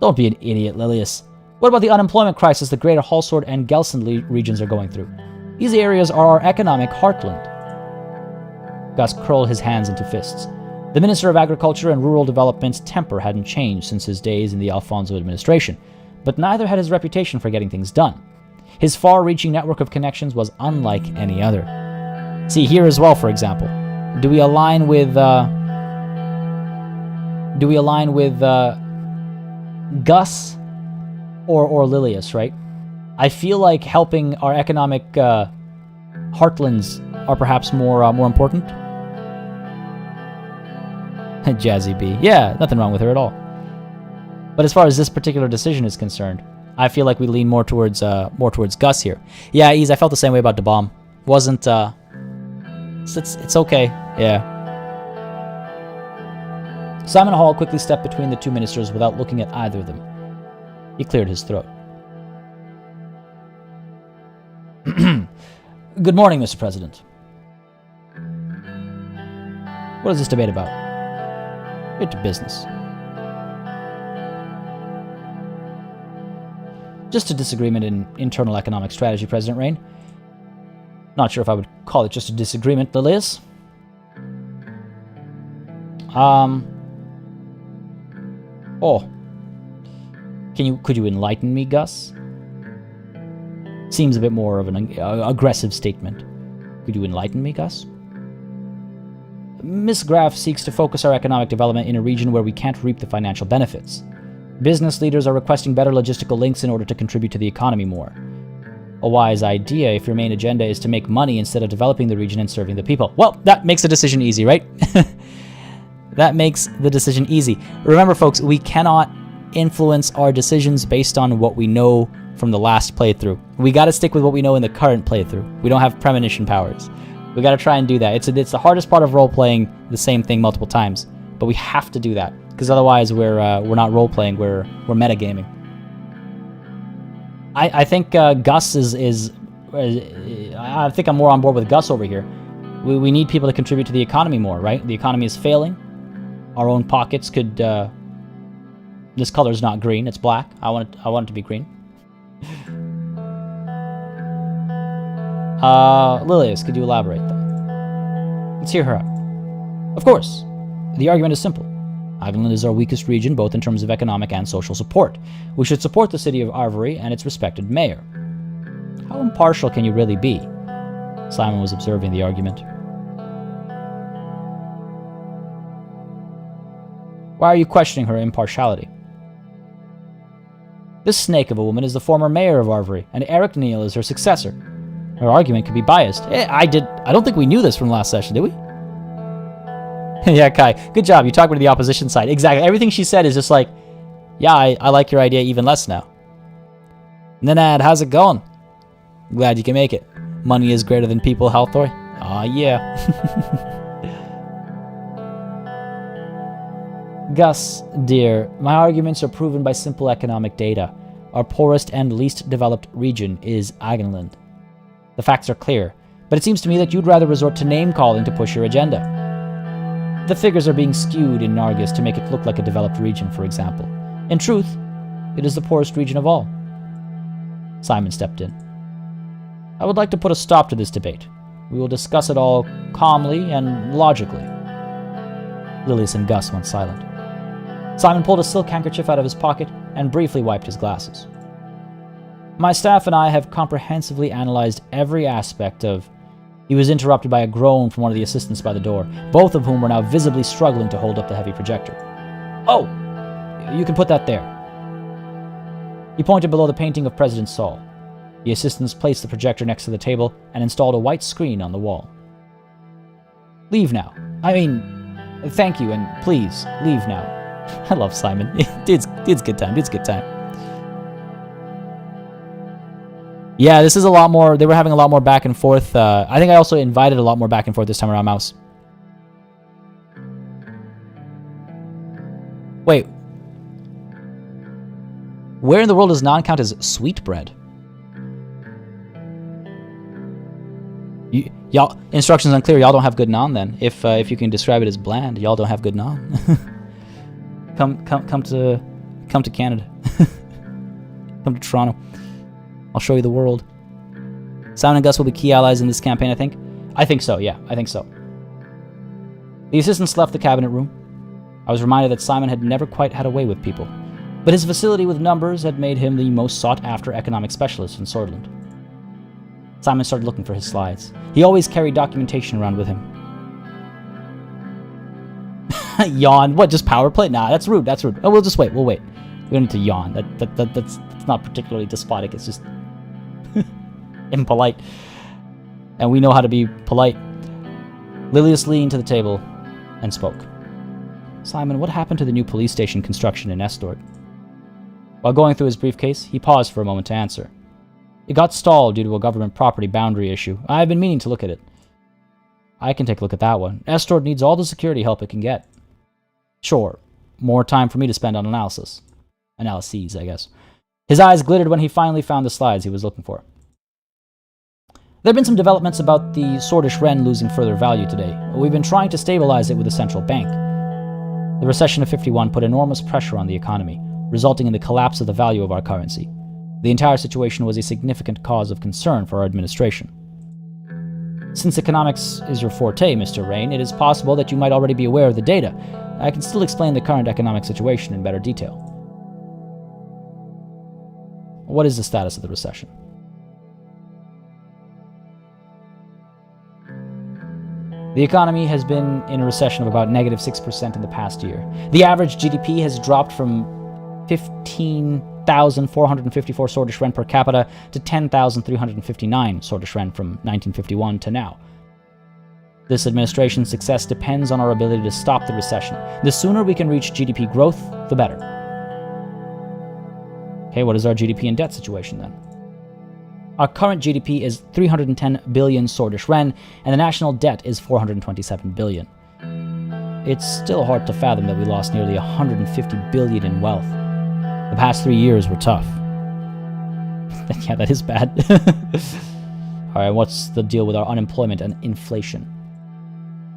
Don't be an idiot, Lilius. What about the unemployment crisis the greater Hallsword and Gelsund regions are going through? These areas are our economic heartland. Gus curled his hands into fists. The Minister of Agriculture and Rural Development's temper hadn't changed since his days in the Alfonso administration, but neither had his reputation for getting things done. His far-reaching network of connections was unlike any other. See, here as well, for example. Do we align with Gus or Lilius, right? I feel like helping our economic heartlands are perhaps more important. Jazzy B. Yeah, nothing wrong with her at all. But as far as this particular decision is concerned, I feel like we lean more towards Gus here. Yeah, Ease, I felt the same way about DeBomb. Wasn't it's okay. Yeah. Simon Hall quickly stepped between the 2 ministers without looking at either of them. He cleared his throat. Good morning, Mr. President. What is this debate about? Get to business. Just a disagreement in internal economic strategy, President Rain. Not sure if I would call it just a disagreement, Lilius. Oh. Could you enlighten me, Gus? Seems a bit more of an aggressive statement. Could you enlighten me, Gus? Miss Graf seeks to focus our economic development in a region where we can't reap the financial benefits. Business leaders are requesting better logistical links in order to contribute to the economy more. A wise idea if your main agenda is to make money instead of developing the region and serving the people. Well, that makes the decision easy, right? That makes the decision easy. Remember, folks, we cannot influence our decisions based on what we know from the last playthrough. We got to stick with what we know in the current playthrough. We don't have premonition powers. We got to try and do that. It's the hardest part of role-playing the same thing multiple times, but we have to do that, because otherwise we're not role-playing, we're metagaming. I think Gus is I think I'm more on board with Gus over here. We need people to contribute to the economy more, right? The economy is failing. Our own pockets could... this color's not green, it's black. I want it to be green. Lilius, could you elaborate then? Let's hear her out. Of course. The argument is simple. Ireland is our weakest region, both in terms of economic and social support. We should support the city of Arvory and its respected mayor. How impartial can you really be? Simon was observing the argument. Why are you questioning her impartiality? This snake of a woman is the former mayor of Arvory, and Eric Neal is her successor. Her argument could be biased. I don't think we knew this from last session, did we? Yeah, Kai, good job. You talked to the opposition side. Exactly. Everything she said is just like, yeah, I like your idea even less now. Nenad, how's it going? Glad you can make it. Money is greater than people, Halthor. Aw, yeah. Gus, dear, my arguments are proven by simple economic data. Our poorest and least developed region is Agenland. The facts are clear, but it seems to me that you'd rather resort to name-calling to push your agenda. The figures are being skewed in Nargis to make it look like a developed region, for example. In truth, it is the poorest region of all. Simon stepped in. I would like to put a stop to this debate. We will discuss it all calmly and logically. Lilius and Gus went silent. Simon pulled a silk handkerchief out of his pocket and briefly wiped his glasses. My staff and I have comprehensively analyzed every aspect of... He was interrupted by a groan from one of the assistants by the door, both of whom were now visibly struggling to hold up the heavy projector. Oh! You can put that there. He pointed below the painting of President Saul. The assistants placed the projector next to the table and installed a white screen on the wall. Leave now. I mean, thank you, and please, leave now. I love Simon. It's good time. It's good time. Yeah, this is a lot more... They were having a lot more back and forth. I think I also invited a lot more back and forth this time around, Mouse. Wait. Where in the world does naan count as sweetbread? Y'all, instructions unclear. Y'all don't have good naan then. If you can describe it as bland, y'all don't have good naan. Come to Canada. Come to Toronto. I'll show you the world. Simon and Gus will be key allies in this campaign, I think. I think so, yeah. I think so. The assistants left the cabinet room. I was reminded that Simon had never quite had a way with people, but his facility with numbers had made him the most sought-after economic specialist in Sordland. Simon started looking for his slides. He always carried documentation around with him. Yawn. What, just power play? Nah, that's rude. That's rude. Oh, we'll just wait. We'll wait. We don't need to yawn. That's not particularly despotic. It's just impolite. And we know how to be polite. Lilius leaned to the table and spoke. Simon, what happened to the new police station construction in Estord? While going through his briefcase, he paused for a moment to answer. It got stalled due to a government property boundary issue. I've been meaning to look at it. I can take a look at that one. Estord needs all the security help it can get. Sure. More time for me to spend on analysis. Analyses, I guess. His eyes glittered when he finally found the slides he was looking for. There have been some developments about the Swordish Wren losing further value today. We've been trying to stabilize it with a central bank. The recession of 51 put enormous pressure on the economy, resulting in the collapse of the value of our currency. The entire situation was a significant cause of concern for our administration. Since economics is your forte, Mr. Rain, it is possible that you might already be aware of the data. I can still explain the current economic situation in better detail. What is the status of the recession? The economy has been in a recession of about negative 6% in the past year. The average GDP has dropped from 15,454 Swordish Ren per capita to 10,359 Swordish Ren from 1951 to now. This administration's success depends on our ability to stop the recession. The sooner we can reach GDP growth, the better. Okay, what is our GDP and debt situation then? Our current GDP is 310 billion Sordish Ren, and the national debt is 427 billion. It's still hard to fathom that we lost nearly 150 billion in wealth. The past 3 years were tough. Yeah, that is bad. Alright, what's the deal with our unemployment and inflation?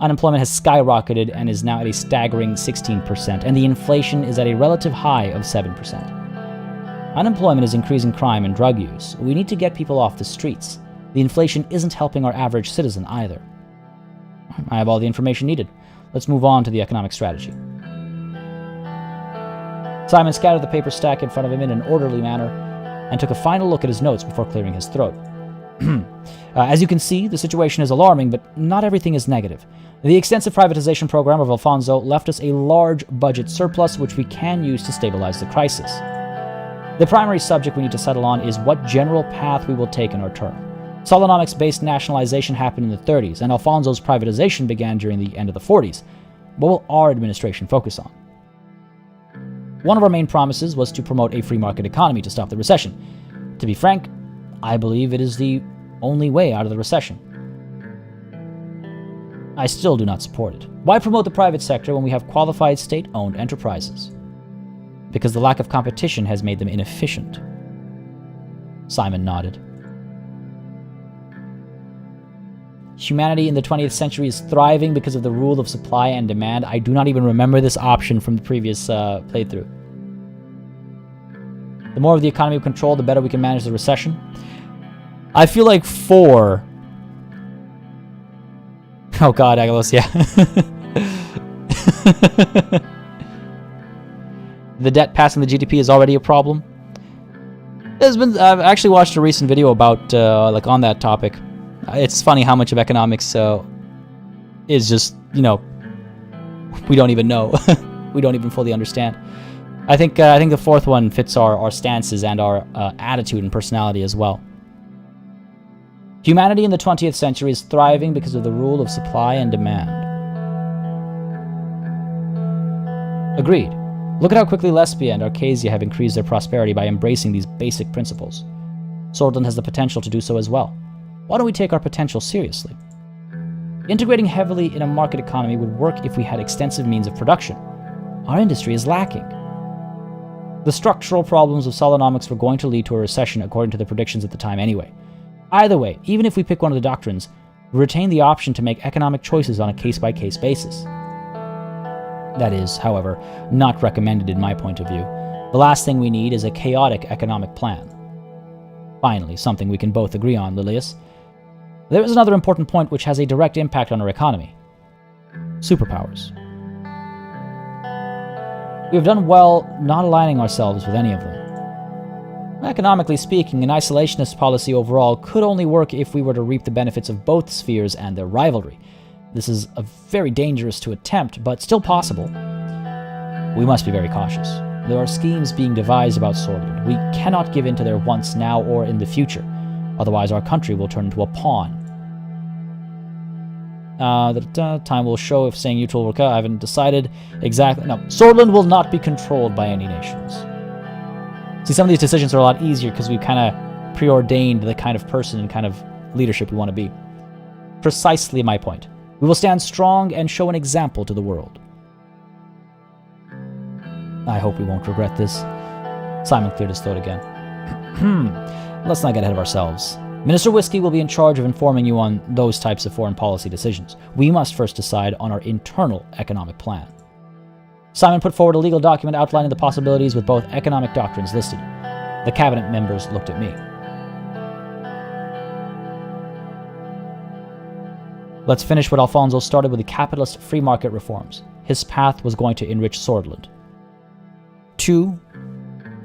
Unemployment has skyrocketed and is now at a staggering 16%, and the inflation is at a relative high of 7%. Unemployment is increasing crime and drug use. We need to get people off the streets. The inflation isn't helping our average citizen either. I have all the information needed. Let's move on to the economic strategy. Simon scattered the paper stack in front of him in an orderly manner and took a final look at his notes before clearing his throat. As you can see, the situation is alarming, but not everything is negative. The extensive privatization program of Alfonso left us a large budget surplus which we can use to stabilize the crisis. The primary subject we need to settle on is what general path we will take in our term. Solonomics-based nationalization happened in the 30s, and Alfonso's privatization began during the end of the 40s. What will our administration focus on? One of our main promises was to promote a free market economy to stop the recession. To be frank, I believe it is the only way out of the recession. I still do not support it. Why promote the private sector when we have qualified state-owned enterprises? Because the lack of competition has made them inefficient. Simon nodded. Humanity in the 20th century is thriving because of the rule of supply and demand. I do not even remember this option from the previous playthrough. The more of the economy we control, the better we can manage the recession. I feel like 4. Oh god, Agalos, yeah. The debt passing the GDP is already a problem. I've actually watched a recent video about, on that topic. It's funny how much of economics is just, we don't even know. We don't even fully understand. I think the 4th one fits our stances and our attitude and personality as well. Humanity in the 20th century is thriving because of the rule of supply and demand. Agreed. Look at how quickly Lesbia and Arcasia have increased their prosperity by embracing these basic principles. Sordland has the potential to do so as well. Why don't we take our potential seriously? Integrating heavily in a market economy would work if we had extensive means of production. Our industry is lacking. The structural problems of Solonomics were going to lead to a recession according to the predictions at the time anyway. Either way, even if we pick one of the doctrines, we retain the option to make economic choices on a case-by-case basis. That is, however, not recommended in my point of view. The last thing we need is a chaotic economic plan. Finally, something we can both agree on, Lilius. There is another important point which has a direct impact on our economy. Superpowers. We have done well not aligning ourselves with any of them. Economically speaking, an isolationist policy overall could only work if we were to reap the benefits of both spheres and their rivalry. This is very dangerous to attempt, but still possible. We must be very cautious. There are schemes being devised about Sordland. We cannot give in to their wants now or in the future. Otherwise, our country will turn into a pawn. Time will show if saying neutral will work out. I haven't decided exactly. No, Sordland will not be controlled by any nations. See, some of these decisions are a lot easier because we've kind of preordained the kind of person and kind of leadership we want to be. Precisely my point. We will stand strong and show an example to the world. I hope we won't regret this. Simon cleared his throat again. Let's not get ahead of ourselves. Minister Whiskey will be in charge of informing you on those types of foreign policy decisions. We must first decide on our internal economic plan. Simon put forward a legal document outlining the possibilities with both economic doctrines listed. The cabinet members looked at me. Let's finish what Alfonso started with the capitalist free market reforms. His path was going to enrich Sordland. 2.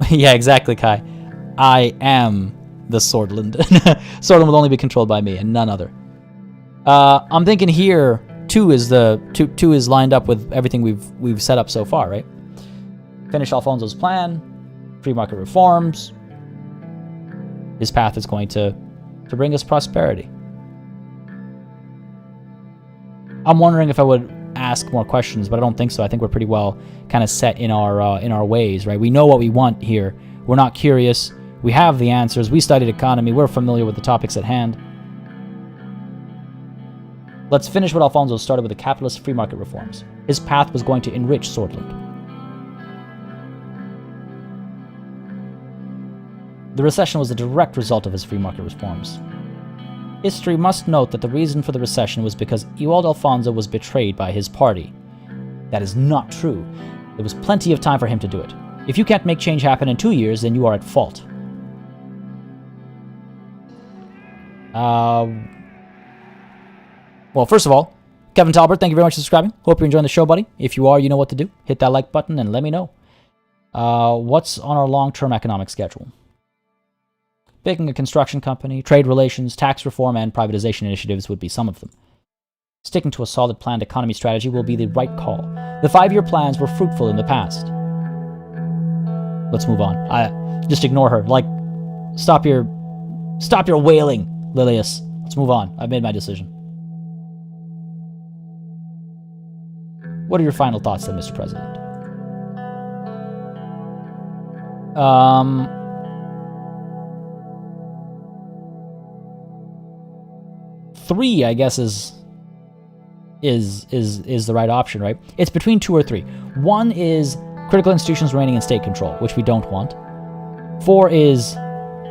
Yeah, exactly, Kai. I am the Sordland. Sordland will only be controlled by me and none other. I'm thinking here 2 is lined up with everything we've set up so far, right? Finish Alfonso's plan, free market reforms. His path is going to bring us prosperity. I'm wondering if I would ask more questions, but I don't think so. I think we're pretty well kind of set in our ways, right? We know what we want here. We're not curious. We have the answers. We studied economy. We're familiar with the topics at hand. Let's finish what Alfonso started with the capitalist free market reforms. His path was going to enrich Sordland. The recession was a direct result of his free market reforms. History must note that the reason for the recession was because Ewald Alfonso was betrayed by his party. That is not true. There was plenty of time for him to do it. If you can't make change happen in 2 years, then you are at fault. Well, first of all, Kevin Talbert, thank you very much for subscribing. Hope you're enjoying the show, buddy. If you are, you know what to do. Hit that like button and let me know. What's on our long-term economic schedule? Picking a construction company, trade relations, tax reform, and privatization initiatives would be some of them. Sticking to a solid planned economy strategy will be the right call. The 5-year plans were fruitful in the past. Let's move on. Just ignore her. Like, stop your wailing, Lilius. Let's move on. I've made my decision. What are your final thoughts then, Mr. President? Three, I guess, is the right option, right? It's between 2 or 3. 1 is critical institutions remaining in state control, which we don't want. 4 is,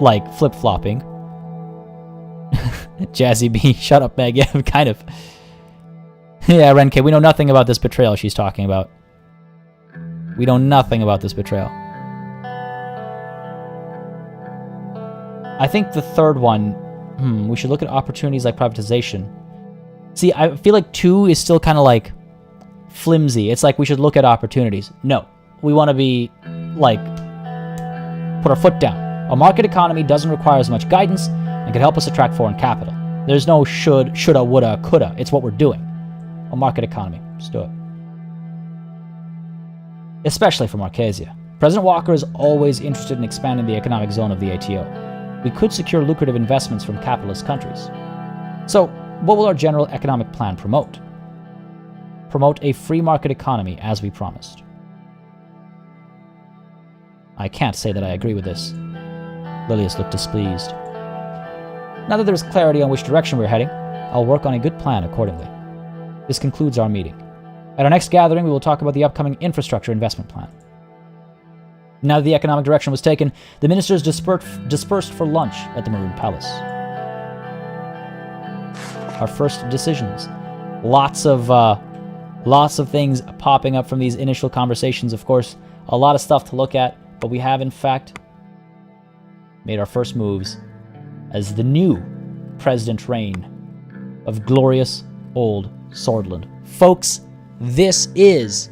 like, flip-flopping. Jazzy B, shut up, Meg. Yeah, kind of. Yeah, Renke, we know nothing about this betrayal she's talking about. We know nothing about this betrayal. I think the third one, we should look at opportunities like privatization. See, I feel like 2 is still kind of like flimsy. It's like we should look at opportunities. No, we want to be like, put our foot down. A market economy doesn't require as much guidance and can help us attract foreign capital. There's no shoulda, woulda, coulda. It's what we're doing. A market economy. Let's do it. Especially for Marquesia. President Walker is always interested in expanding the economic zone of the ATO. We could secure lucrative investments from capitalist countries. So, what will our general economic plan promote? Promote a free market economy, as we promised. I can't say that I agree with this. Lilius looked displeased. Now that there is clarity on which direction we're heading, I'll work on a good plan accordingly. This concludes our meeting. At our next gathering, we will talk about the upcoming infrastructure investment plan. Now that the economic direction was taken, the ministers dispersed for lunch at the Maroon Palace. Our first decisions. Lots of things popping up from these initial conversations, of course. A lot of stuff to look at, but we have, in fact, made our first moves as the new president reign of glorious old Sordland. Folks, this is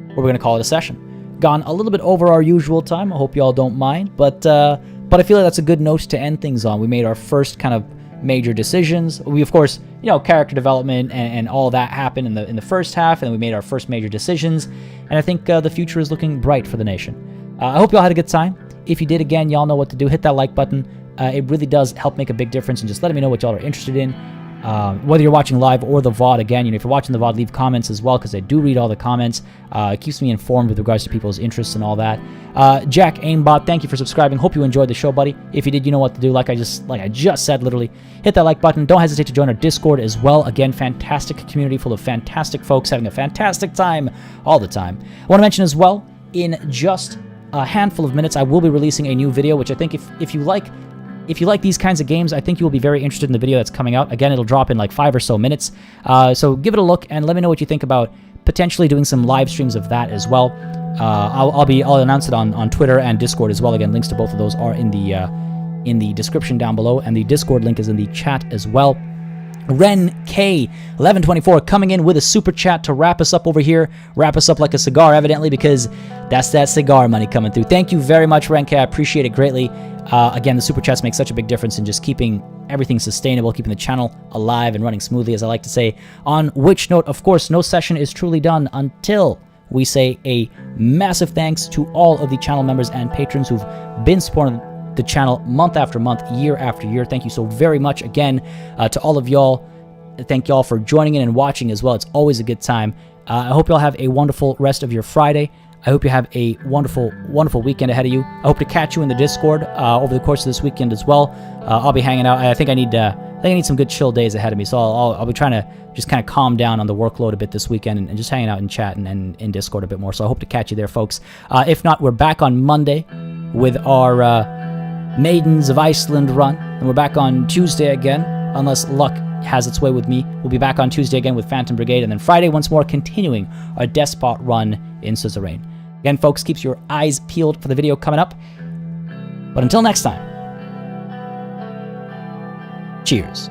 what we're going to call it a session. Gone a little bit over our usual time. I hope you all don't mind, but I feel like that's a good note to end things on. We made our first kind of major decisions. We, of course, character development and all that happened in the first half, and then we made our first major decisions, and I think the future is looking bright for the nation. I hope you all had a good time. If you did, again, y'all know what to do. Hit that like button. It really does help make a big difference, and just letting me know what y'all are interested in. Whether you're watching live or the VOD, again, if you're watching the VOD, leave comments as well, because I do read all the comments. It keeps me informed with regards to people's interests and all that. Jack Aimbot, thank you for subscribing. Hope you enjoyed the show, buddy. If you did, you know what to do. Like I just said, literally, hit that like button. Don't hesitate to join our Discord as well. Again, fantastic community full of fantastic folks having a fantastic time all the time. I want to mention as well, in just a handful of minutes, I will be releasing a new video, which I think if you like these kinds of games, I think you will be very interested in the video that's coming out. Again, it'll drop in like 5 or so minutes. So give it a look and let me know what you think about potentially doing some live streams of that as well. I'll announce it on Twitter and Discord as well. Again, links to both of those are in the description down below, and the Discord link is in the chat as well. Ren K1124 coming in with a super chat to wrap us up over here. Wrap us up like a cigar, evidently, because that's that cigar money coming through. Thank you very much, Ren K. I appreciate it greatly. Again, the super chats make such a big difference in just keeping everything sustainable, keeping the channel alive and running smoothly, as I like to say. On which note, of course, no session is truly done until we say a massive thanks to all of the channel members and patrons who've been supporting the channel month after month, year after year. Thank you so very much again to all of y'all. Thank y'all for joining in and watching as well. It's always a good time. I hope y'all have a wonderful rest of your Friday. I hope you have a wonderful, wonderful weekend ahead of you. I hope to catch you in the Discord over the course of this weekend as well. I'll be hanging out. I think I need some good chill days ahead of me, so I'll be trying to just kind of calm down on the workload a bit this weekend and just hanging out in chat and in Discord a bit more. So I hope to catch you there, folks. If not, we're back on Monday with our Maidens of Iceland run, and we're back on Tuesday again, unless luck has its way with me. We'll be back on Tuesday again with Phantom Brigade, and then Friday once more, continuing our Despot run in Suzerain. Again, folks, keep your eyes peeled for the video coming up. But until next time, cheers.